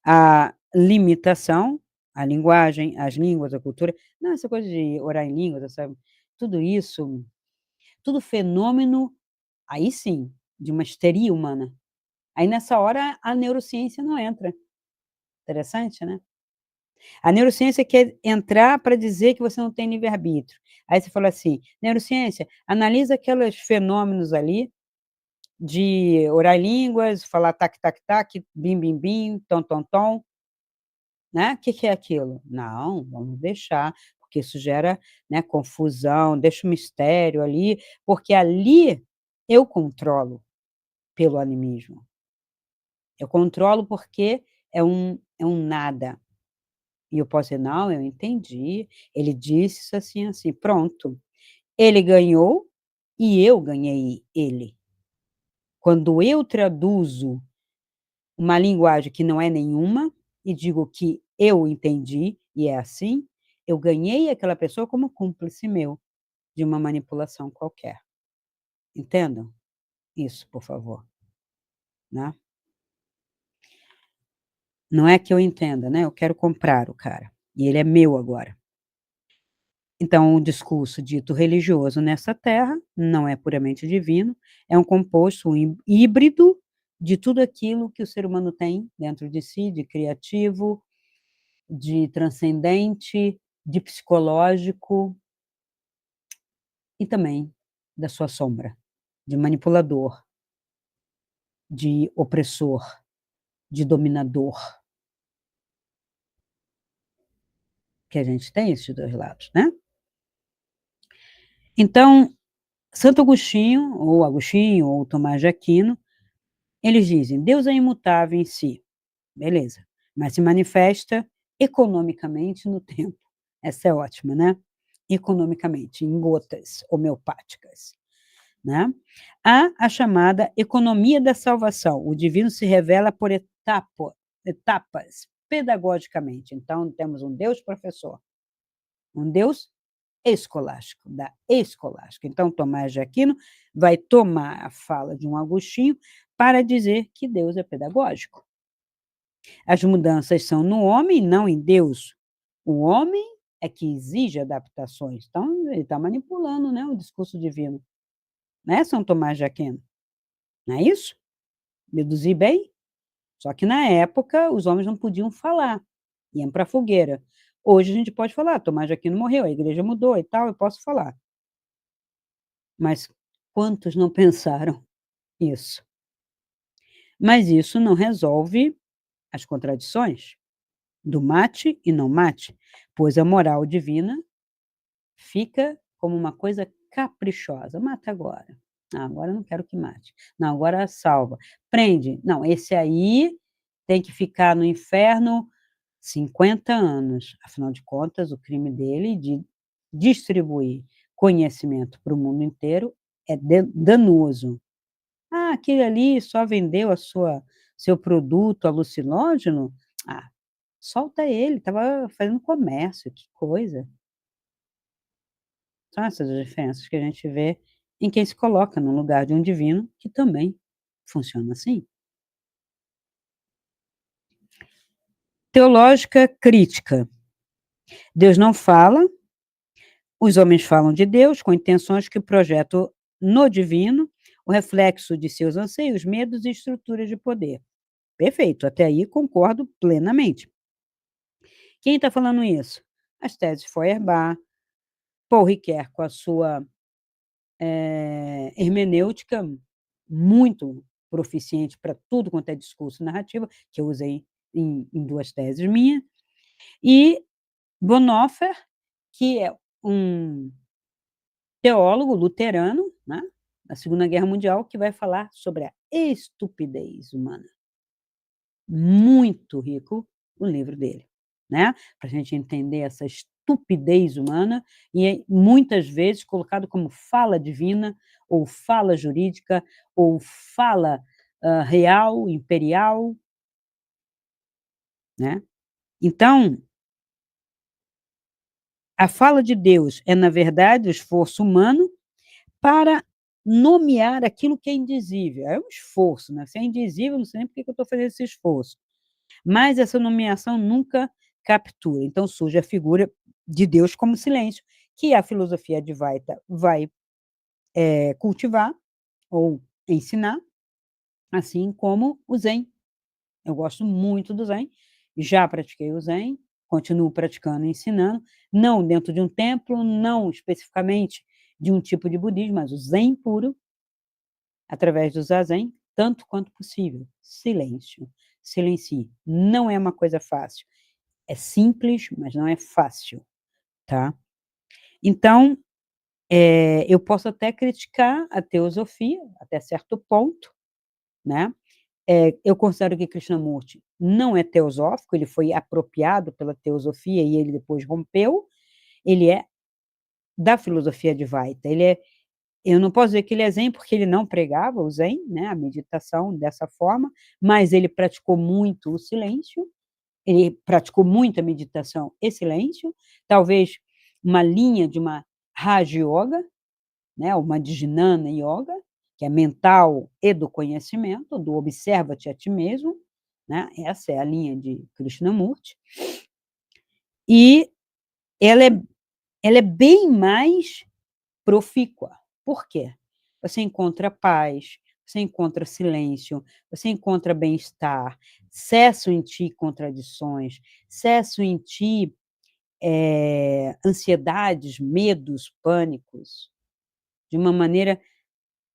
A limitação, a linguagem, as línguas, a cultura, não, essa coisa de orar em línguas, essa tudo isso, tudo fenômeno, aí sim, de uma histeria humana. Aí nessa hora a neurociência não entra. Interessante, né? A neurociência quer entrar para dizer que você não tem livre-arbítrio. Aí você fala assim: neurociência, analisa aqueles fenômenos ali de orar em línguas, falar tac, tac, tac, bim, bim, bim, tom, tom, tom, né? O que que é aquilo? Não, vamos deixar, porque isso gera, né, confusão, deixa o mistério ali, porque ali eu controlo pelo animismo. Eu controlo porque é um nada. E eu posso dizer: "Não, eu entendi, ele disse isso assim, assim", pronto. Ele ganhou e eu ganhei ele. Quando eu traduzo uma linguagem que não é nenhuma e digo que eu entendi e é assim, eu ganhei aquela pessoa como cúmplice meu de uma manipulação qualquer. Entendam isso, por favor, né. Não é que eu entenda, né, eu quero comprar o cara, e ele é meu agora. Então, o discurso dito religioso nessa terra não é puramente divino, é um composto, um híbrido de tudo aquilo que o ser humano tem dentro de si, de criativo, de transcendente, de psicológico e também da sua sombra, de manipulador, de opressor, de dominador, que a gente tem esses 2 lados, né. Então, Santo Agostinho ou Tomás de Aquino, eles dizem: "Deus é imutável em si", beleza, mas se manifesta economicamente no tempo. Essa é ótima, né. Economicamente, em gotas homeopáticas, né. Há a chamada economia da salvação, o divino se revela por etapas, pedagogicamente. Então temos um Deus professor, um Deus escolástico, da escolástica. Então Tomás de Aquino vai tomar a fala de um Agostinho para dizer que Deus é pedagógico. As mudanças são no homem, não em Deus. O homem é que exige adaptações. Então ele está manipulando, né, o discurso divino, né, São Tomás de Aquino, não é isso? Deduzi bem? Só que na época os homens não podiam falar, iam para a fogueira. Hoje a gente pode falar: "Tomás de Aquino morreu, a igreja mudou e tal, eu posso falar". Mas quantos não pensaram isso? Mas isso não resolve as contradições do mate e não mate, pois a moral divina fica como uma coisa caprichosa: "Mata agora. Ah, agora eu não quero que mate. Não, agora salva. Prende. Não, esse aí tem que ficar no inferno 50 anos". Afinal de contas, o crime dele de distribuir conhecimento para o mundo inteiro é danoso. "Ah, aquele ali só vendeu a sua seu produto alucinógeno? Ah, solta ele, estava fazendo comércio, que coisa". São essas as diferenças que a gente vê em quem se coloca no lugar de um divino que também funciona assim. Teológica crítica. Deus não fala, os homens falam de Deus com intenções que projetam no divino o reflexo de seus anseios, medos e estruturas de poder. Perfeito, até aí concordo plenamente. Quem está falando isso? As teses Feuerbach, Paul Ricoeur com a sua, hermenêutica muito proficiente para tudo quanto é discurso e narrativa, que eu usei em 2 teses minhas, e Bonhoeffer, que é um teólogo luterano, né, da Segunda Guerra Mundial, que vai falar sobre a estupidez humana. Muito rico o livro dele, né, para a gente entender essa estupidez humana e muitas vezes colocado como fala divina, ou fala jurídica, ou fala, real, imperial, né. Então, a fala de Deus é, na verdade, o esforço humano para nomear aquilo que é indizível. É um esforço, né, se é indizível, não sei nem por que eu estou fazendo esse esforço. Mas essa nomeação nunca captura, então surge a figura de Deus como silêncio, que a filosofia advaita vai, cultivar ou ensinar, assim como o Zen. Eu gosto muito do Zen, já pratiquei o Zen, continuo praticando e ensinando, não dentro de um templo, não especificamente de um tipo de budismo, mas o Zen puro, através do Zazen, tanto quanto possível. Silêncio, silencie. Não é uma coisa fácil. É simples, mas não é fácil, tá. Então, eu posso até criticar a teosofia, até certo ponto, né. Eu considero que Krishnamurti não é teosófico, ele foi apropriado pela teosofia e ele depois rompeu, ele é da filosofia Advaita, ele é eu não posso dizer que ele é zen, porque ele não pregava o zen, né, a meditação dessa forma, mas ele praticou muito o silêncio, ele praticou muito a meditação e silêncio, talvez uma linha de uma Raja Yoga, né, uma de Jnana Yoga, que é mental e do conhecimento, do observa-te a ti mesmo, né, essa é a linha de Krishnamurti, e ela é ela é bem mais profícua. Por quê? Você encontra paz, você encontra silêncio, você encontra bem-estar, cessam em ti contradições, cessam em ti, ansiedades, medos, pânicos, de uma maneira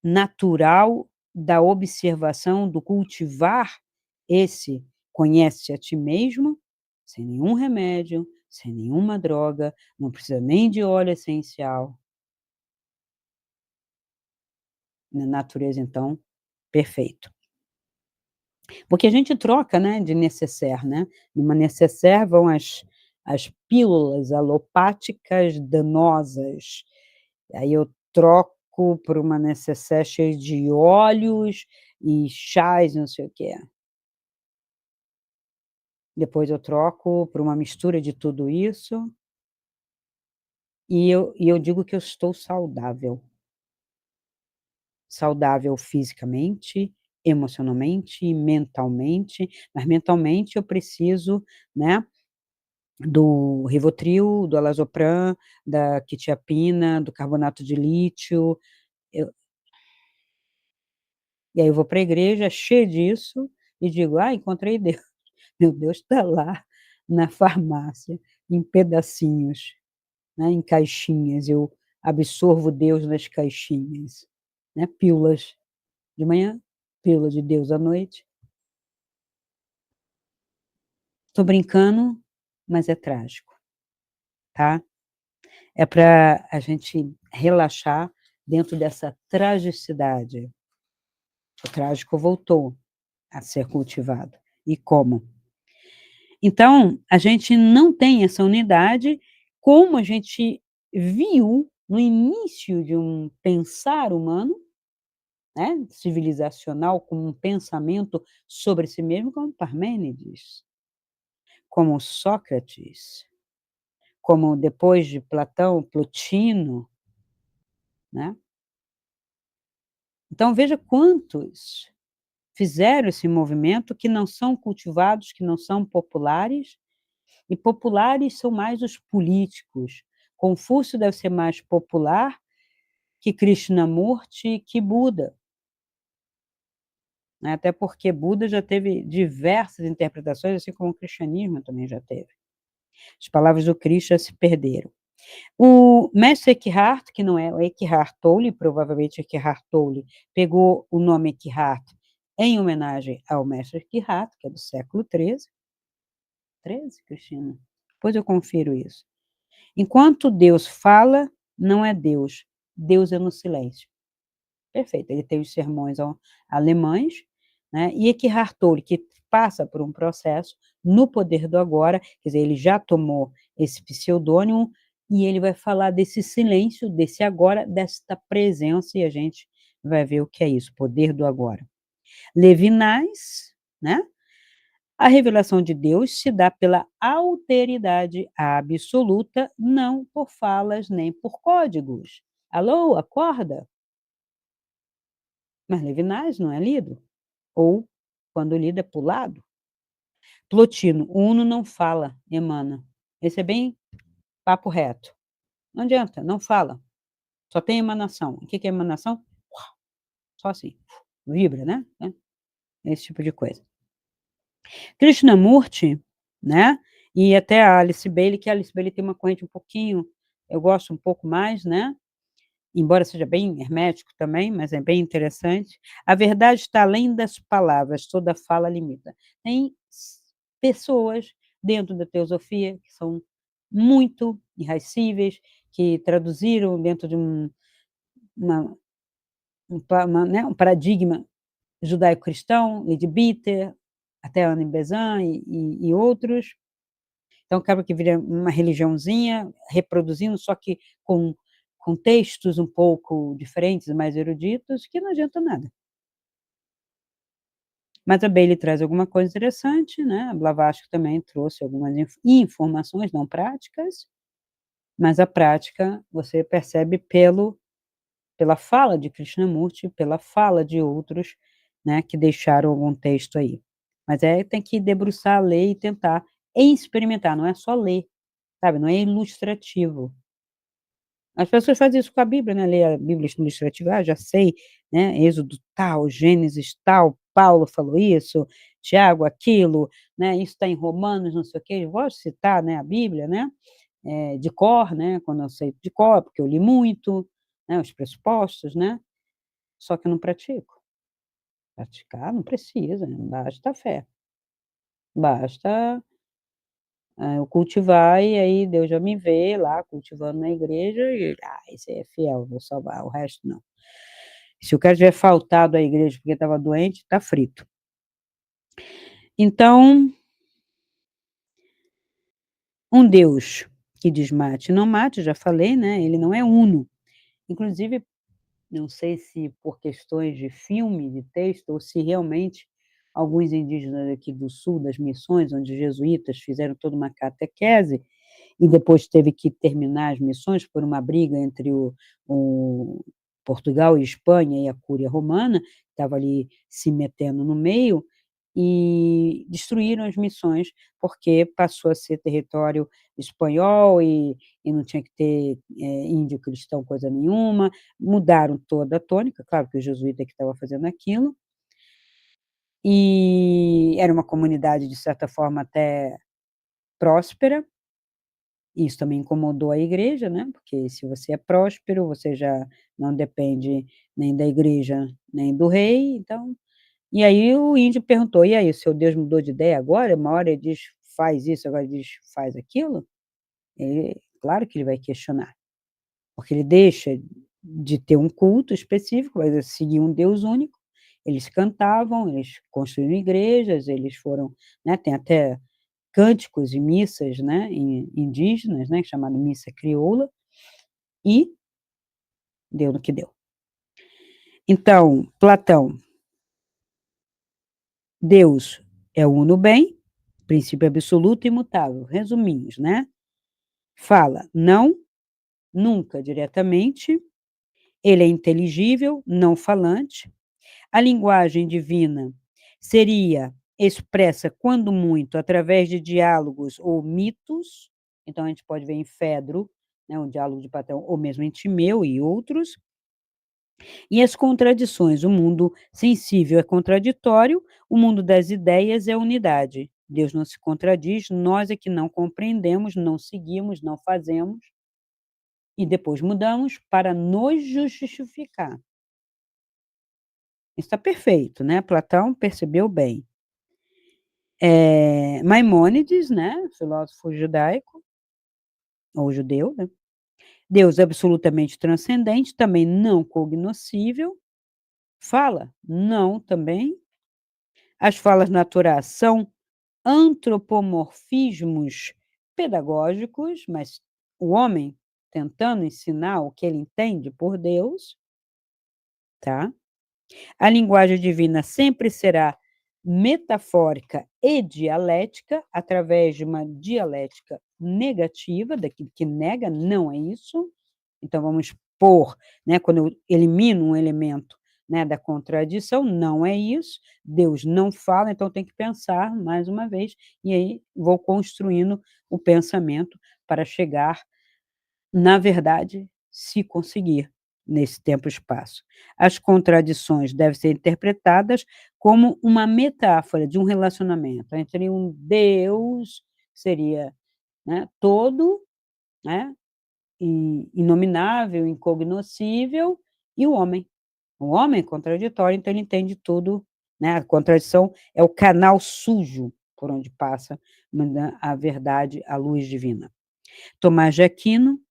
natural da observação, do cultivar esse conhece a ti mesmo, sem nenhum remédio, sem nenhuma droga, não precisa nem de óleo essencial. Na natureza, então, perfeito. Porque a gente troca, né, de nécessaire, né, numa nécessaire vão as pílulas alopáticas danosas, aí eu troco por uma nécessaire cheia de óleos e chás, não sei o quê. Depois eu troco por uma mistura de tudo isso, e eu digo que eu estou saudável. Saudável fisicamente, emocionalmente e mentalmente, mas mentalmente eu preciso, né, do Rivotril, do Alazopram, da quetiapina, do carbonato de lítio, eu e aí eu vou para a igreja cheia disso e digo: "Ah, encontrei Deus". Meu Deus está lá na farmácia, em pedacinhos, né, em caixinhas, eu absorvo Deus nas caixinhas, né, pílulas de manhã, pílula de Deus à noite. Tô brincando, mas é trágico, tá. É para a gente relaxar dentro dessa tragicidade. O trágico voltou a ser cultivado. E como? Então, a gente não tem essa unidade, como a gente viu no início de um pensar humano, né, civilizacional, como um pensamento sobre si mesmo, como Parmênides, como Sócrates, como depois de Platão, Plotino, né. Então veja quantos fizeram esse movimento que não são cultivados, que não são populares, e populares são mais os políticos. Confúcio deve ser mais popular que Krishnamurti, que Buda, né, até porque Buda já teve diversas interpretações, assim como o cristianismo também já teve. As palavras do Krishna se perderam. O mestre Eckhart, que não é o Eckhart Tolle, provavelmente Eckhart Tolle pegou o nome Eckhart em homenagem ao mestre Eckhart, que é do século XIII. XIII, Cristina? Depois eu confiro isso. Enquanto Deus fala, não é Deus, Deus é no silêncio. Perfeito, ele tem os sermões alemães, né, e Eckhart Tolle, que passa por um processo no Poder do Agora, quer dizer, ele já tomou esse pseudônimo, e ele vai falar desse silêncio, desse agora, desta presença, e a gente vai ver o que é isso, poder do agora. Levinas, né, a revelação de Deus se dá pela alteridade absoluta, não por falas nem por códigos. Alô, acorda? Mas Levinas não é lido, ou quando lido é pulado. Plotino, o uno não fala, emana. Esse é bem papo reto. Não adianta, não fala, só tem emanação. O que que é emanação? Só assim, vibra, né, esse tipo de coisa. Krishnamurti, né, e até a Alice Bailey, que a Alice Bailey tem uma corrente um pouquinho, eu gosto um pouco mais, né, embora seja bem hermético também, mas é bem interessante. A verdade está além das palavras, toda fala limita. Tem pessoas dentro da teosofia que são muito irracíveis, que traduziram dentro de uma, né, um paradigma judaico-cristão, Leadbeater, até Anne Besant e outros. Então acaba que vira uma religiãozinha, reproduzindo, só que com textos um pouco diferentes, mais eruditos, que não adianta nada. Mas a Bailey traz alguma coisa interessante, né, a Blavatsky também trouxe algumas informações não práticas, mas a prática você percebe pela fala de Krishnamurti, pela fala de outros, né, que deixaram algum texto aí. Mas tem que debruçar, ler e tentar experimentar, não é só ler, sabe, não é ilustrativo. As pessoas fazem isso com a Bíblia, né, lê a Bíblia ilustrativa, "Ah, já sei, né, Êxodo tal, Gênesis tal, Paulo falou isso, Tiago aquilo, né, isso está em Romanos, não sei o quê", eu gosto de citar, né, a Bíblia, né, de cor, né, quando eu sei de cor, porque eu li muito, né, os pressupostos, né. só que eu não pratico. Praticar não precisa, basta a fé, basta, eu cultivar e aí Deus já me vê lá cultivando na igreja e, esse aí é fiel, vou salvar, o resto não. Se o cara tiver faltado à igreja porque estava doente, está frito. Então, um Deus que diz mate, não mate, já falei, né, ele não é uno. Inclusive, não sei se por questões de filme, de texto, ou se realmente alguns indígenas aqui do sul, das missões, onde os jesuítas fizeram toda uma catequese, e depois teve que terminar as missões por uma briga entre o Portugal e Espanha e a Cúria Romana, estava ali se metendo no meio, e destruíram as missões, porque passou a ser território espanhol e não tinha que ter índio cristão coisa nenhuma, mudaram toda a tônica, claro que o jesuíta que estava fazendo aquilo, e era uma comunidade de certa forma até próspera, isso também incomodou a igreja, né, porque se você é próspero, você já não depende nem da igreja, nem do rei, então e aí o índio perguntou: "E aí, o seu Deus mudou de ideia agora? Uma hora ele diz: 'Faz isso', agora ele diz: 'Faz aquilo'?" Claro que ele vai questionar, porque ele deixa de ter um culto específico, vai seguir um Deus único. Eles cantavam, eles construíram igrejas, eles foram, né, tem até cânticos e missas, né, indígenas, né, chamado missa crioula, e deu no que deu. Então, Platão, Deus é o uno bem, princípio absoluto e imutável. Resuminhos, né? Fala não, nunca diretamente, ele é inteligível, não falante. A linguagem divina seria expressa, quando muito, através de diálogos ou mitos. Então, a gente pode ver em Fedro, né, um diálogo de Platão, ou mesmo em Timeu e outros. E as contradições, o mundo sensível é contraditório, o mundo das ideias é unidade. Deus não se contradiz, nós é que não compreendemos, não seguimos, não fazemos, e depois mudamos para nos justificar. Isso está perfeito, né, Platão percebeu bem. Maimônides, né, filósofo judaico, ou judeu, né, Deus absolutamente transcendente, também não cognoscível, fala? Não, também. As falas naturais são antropomorfismos pedagógicos, mas o homem tentando ensinar o que ele entende por Deus, tá? A linguagem divina sempre será metafórica e dialética, através de uma dialética negativa, daquilo que nega, não é isso. Então, vamos pôr, né, quando eu elimino um elemento, né, da contradição, não é isso, Deus não fala, então tem que pensar mais uma vez, e aí vou construindo o pensamento para chegar na verdade, se conseguir, nesse tempo e espaço. As contradições devem ser interpretadas como uma metáfora de um relacionamento entre um Deus, que seria, né, todo, né, inominável, incognoscível, e o homem. O homem é contraditório, então ele entende tudo, né, a contradição é o canal sujo por onde passa a verdade, a luz divina. Tomás de Aquino,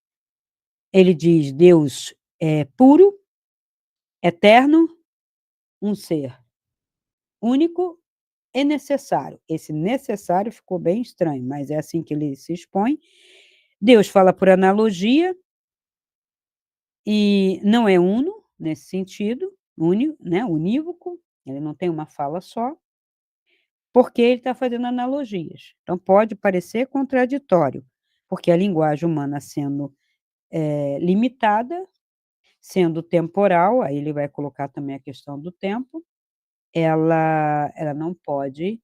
ele diz: Deus é puro, eterno, um ser único e necessário. Esse necessário ficou bem estranho, mas é assim que ele se expõe. Deus fala por analogia e não é uno, nesse sentido, né, unívoco, ele não tem uma fala só, porque ele está fazendo analogias. Então pode parecer contraditório, porque a linguagem humana sendo limitada, sendo temporal, aí ele vai colocar também a questão do tempo, ela não pode,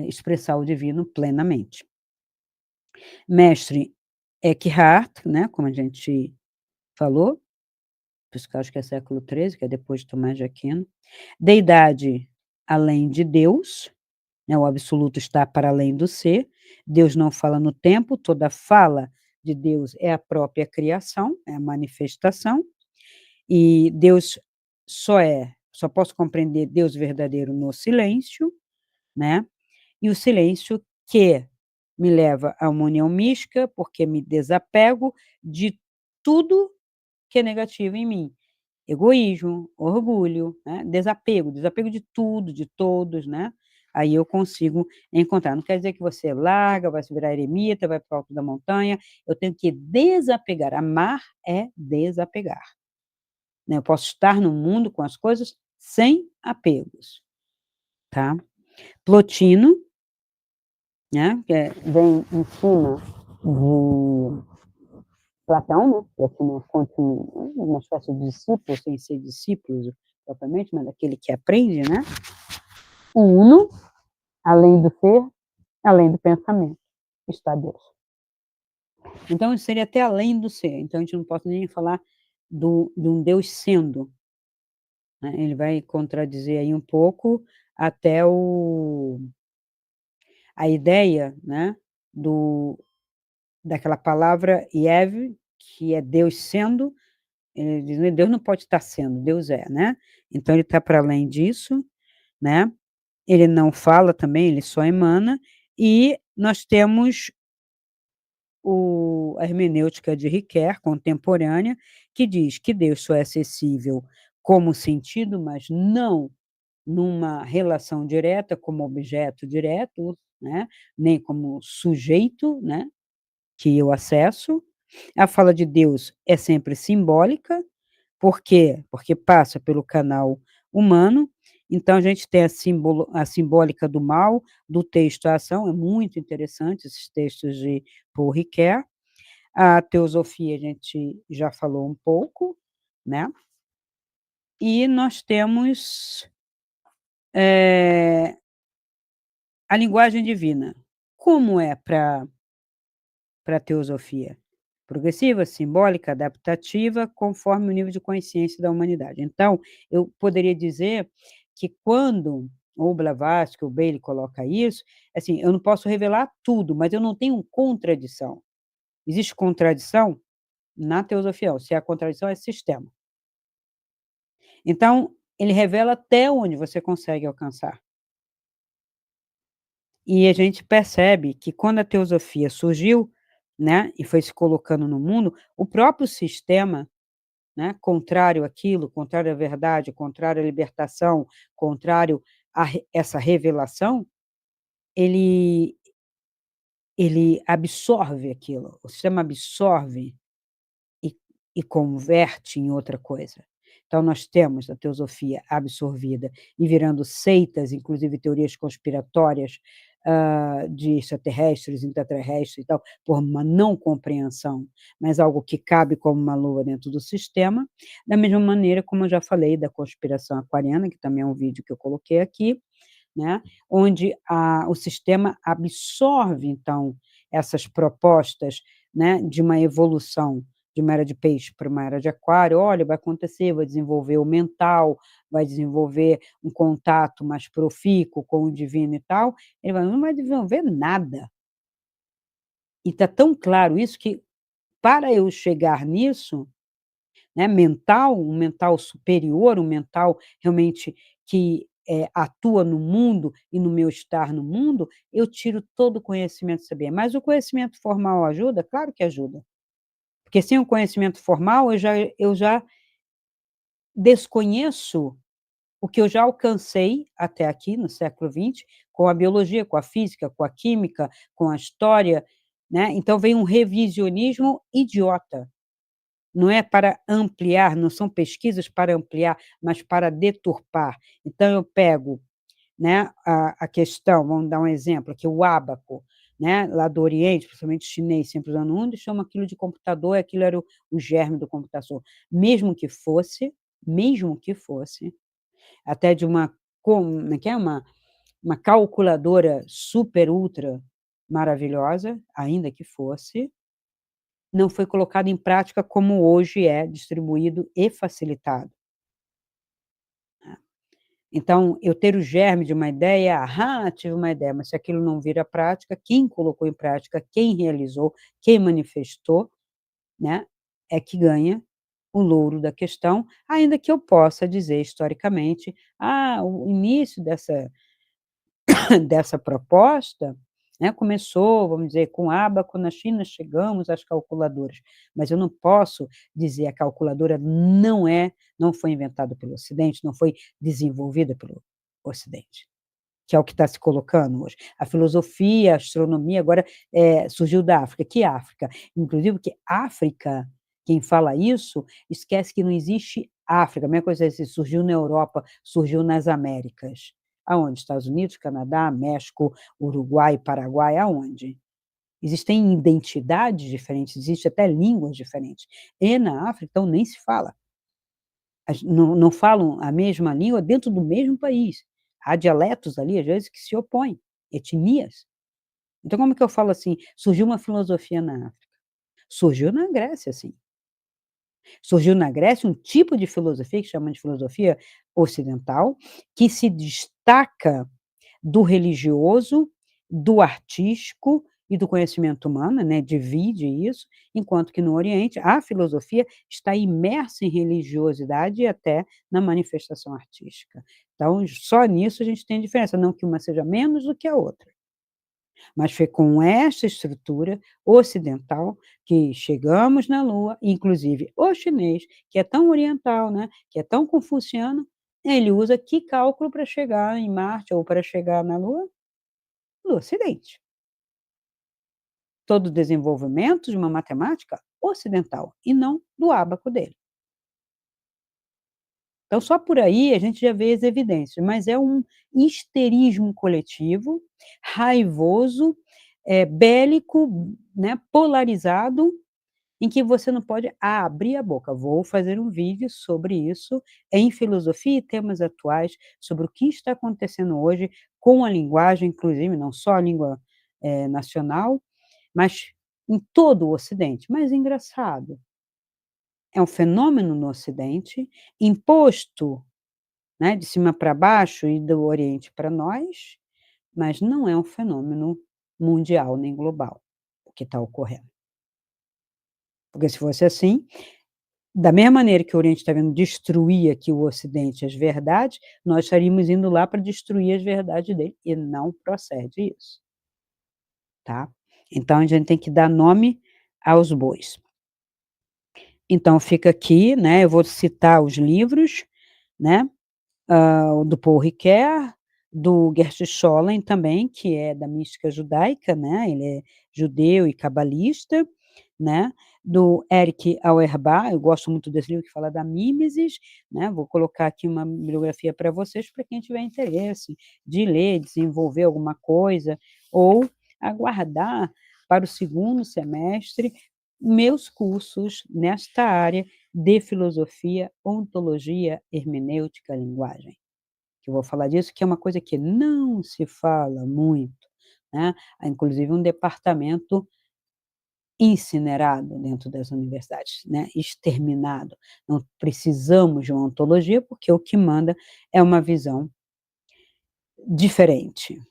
expressar o divino plenamente. Mestre Eckhart, né, como a gente falou, por isso que eu acho que é século XIII, que é depois de Tomás de Aquino, deidade além de Deus, né, o absoluto está para além do ser, Deus não fala no tempo, toda fala de Deus é a própria criação, é a manifestação, e Deus só posso compreender Deus verdadeiro no silêncio, né, e o silêncio que me leva a uma união mística, porque me desapego de tudo que é negativo em mim. Egoísmo, orgulho, né, desapego de tudo, de todos, né, aí eu consigo encontrar. Não quer dizer que você larga, vai se virar eremita, vai para o alto da montanha, eu tenho que desapegar. Amar é desapegar, né, eu posso estar no mundo com as coisas sem apegos, tá. Plotino, né, vem em cima de Platão, né, que é uma fonte, uma espécie de discípulo, sem ser discípulos propriamente, mas aquele que aprende, né? O uno, além do ser, além do pensamento, está Deus. Então, isso seria até além do ser. Então, a gente não pode nem falar de um Deus sendo, né? Ele vai contradizer aí um pouco até a ideia, né, daquela palavra Yev, que é Deus sendo. Ele diz: Deus não pode estar sendo, Deus é, né? Então ele está para além disso, né? Ele não fala também, ele só emana, e nós temos a hermenêutica de Ricoeur, contemporânea, que diz que Deus só é acessível como sentido, mas não numa relação direta, como objeto direto, né? Nem como sujeito, né? Que eu acesso. A fala de Deus é sempre simbólica. Por quê? Porque passa pelo canal humano, então a gente tem a simbólica do mal, do texto à ação, é muito interessante esses textos de Paul Ricoeur. A teosofia a gente já falou um pouco, né, e nós temos, a linguagem divina. Como é para a teosofia? Progressiva, simbólica, adaptativa, conforme o nível de consciência da humanidade. Então, eu poderia dizer que quando o Blavatsky, o Bailey coloca isso, assim, eu não posso revelar tudo, mas eu não tenho contradição. Existe contradição na teosofia, se a contradição é sistema. Então, ele revela até onde você consegue alcançar. E a gente percebe que quando a teosofia surgiu, né, e foi se colocando no mundo, o próprio sistema, né, contrário àquilo, contrário à verdade, contrário à libertação, contrário a essa revelação, ele ele absorve aquilo, o sistema absorve e e converte em outra coisa. Então nós temos a teosofia absorvida e virando seitas, inclusive teorias conspiratórias, de extraterrestres, intraterrestres e tal, por uma não compreensão, mas algo que cabe como uma luva dentro do sistema, da mesma maneira como eu já falei da conspiração aquariana, que também é um vídeo que eu coloquei aqui, né, onde o sistema absorve, então, essas propostas, né, de uma evolução de uma era de peixe para uma era de aquário. Olha, vai acontecer, vai desenvolver o mental, vai desenvolver um contato mais profícuo com o divino e tal. Ele vai, não vai desenvolver nada. E está tão claro isso que, para eu chegar nisso, né, mental, um mental superior, um mental realmente que atua no mundo e no meu estar no mundo, eu tiro todo o conhecimento saber. Mas o conhecimento formal ajuda? Claro que ajuda. Porque sem o conhecimento formal eu já desconheço o que eu já alcancei até aqui no século XX, com a biologia, com a física, com a química, com a história, né? Então vem um revisionismo idiota. Não é para ampliar, não são pesquisas para ampliar, mas para deturpar. Então eu pego, né, a questão, vamos dar um exemplo aqui, o ábaco, né, lá do Oriente, principalmente chinês, sempre usando um, e chama aquilo de computador, aquilo era o germe do computador. Mesmo que fosse, até de como é que é? Uma calculadora super ultra maravilhosa, ainda que fosse, não foi colocado em prática como hoje é distribuído e facilitado. Então, eu ter o germe de uma ideia, tive uma ideia, mas se aquilo não vira prática, quem colocou em prática, quem realizou, quem manifestou, né, é que ganha, o louro da questão, ainda que eu possa dizer historicamente: "Ah, o início dessa dessa proposta, né, começou, vamos dizer, com ábaco na China, chegamos às calculadoras", mas eu não posso dizer a calculadora não foi inventada pelo Ocidente, não foi desenvolvida pelo Ocidente, que é o que está se colocando hoje. A filosofia, a astronomia agora, surgiu da África. Que África? Inclusive que África, quem fala isso, esquece que não existe África, a mesma coisa assim, surgiu na Europa, surgiu nas Américas. Aonde? Estados Unidos, Canadá, México, Uruguai, Paraguai, aonde? Existem identidades diferentes, existem até línguas diferentes. E na África, então, nem se fala. Não falam a mesma língua dentro do mesmo país. Há dialetos ali, às vezes, que se opõem, etnias. Então, como que eu falo assim, surgiu uma filosofia na África? Surgiu na Grécia, sim. Surgiu na Grécia um tipo de filosofia que chama de filosofia ocidental, que se destaca do religioso, do artístico e do conhecimento humano, né, divide isso, enquanto que no Oriente a filosofia está imersa em religiosidade e até na manifestação artística. Então, só nisso a gente tem diferença, não que uma seja menos do que a outra. Mas foi com esta estrutura ocidental que chegamos na Lua, inclusive o chinês, que é tão oriental, né, que é tão confuciano, ele usa que cálculo para chegar em Marte ou para chegar na Lua? Do Ocidente. Todo o desenvolvimento de uma matemática ocidental e não do ábaco dele. Então, só por aí a gente já vê as evidências, mas é um histerismo coletivo, raivoso, bélico, né, polarizado, em que você não pode abrir a boca. Vou fazer um vídeo sobre isso em filosofia e temas atuais, sobre o que está acontecendo hoje com a linguagem, inclusive, não só a língua, nacional, mas em todo o Ocidente. Mas engraçado, é um fenômeno no Ocidente, imposto, né, de cima para baixo e do Oriente para nós, mas não é um fenômeno mundial nem global, o que está ocorrendo. Porque se fosse assim, da mesma maneira que o Oriente está vendo destruir aqui o Ocidente, as verdades, nós estaríamos indo lá para destruir as verdades dele, e não procede isso, tá. Então a gente tem que dar nome aos bois. Então fica aqui, né, eu vou citar os livros, né, o do Paul Ricoeur, do Gershon Scholem também, que é da mística judaica, né, ele é judeu e cabalista, né, do Eric Auerbach, eu gosto muito desse livro que fala da mimesis, né, vou colocar aqui uma bibliografia para vocês, para quem tiver interesse de ler, desenvolver alguma coisa, ou aguardar para o segundo semestre meus cursos nesta área de filosofia, ontologia, hermenêutica, linguagem. Que eu vou falar disso, que é uma coisa que não se fala muito, né, há inclusive um departamento incinerado dentro das universidades, né, exterminado. Não precisamos de uma ontologia, porque o que manda é uma visão diferente,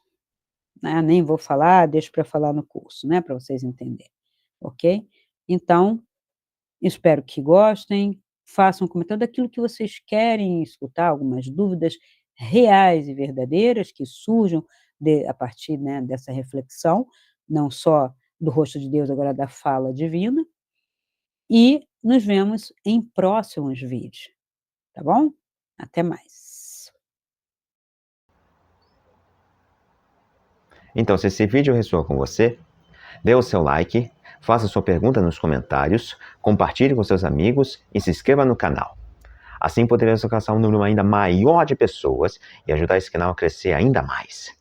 né, nem vou falar, deixo para falar no curso, né, para vocês entenderem, ok? Então, espero que gostem, façam um comentário daquilo que vocês querem escutar, algumas dúvidas reais e verdadeiras que surjam a partir, né, dessa reflexão, não só do rosto de Deus, agora da fala divina, e nos vemos em próximos vídeos, tá bom? Até mais. Então, se esse vídeo ressoou com você, dê o seu like, faça sua pergunta nos comentários, compartilhe com seus amigos e se inscreva no canal. Assim poderemos alcançar um número ainda maior de pessoas e ajudar esse canal a crescer ainda mais.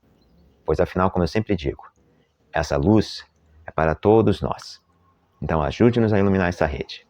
Pois afinal, como eu sempre digo, essa luz é para todos nós. Então ajude-nos a iluminar essa rede.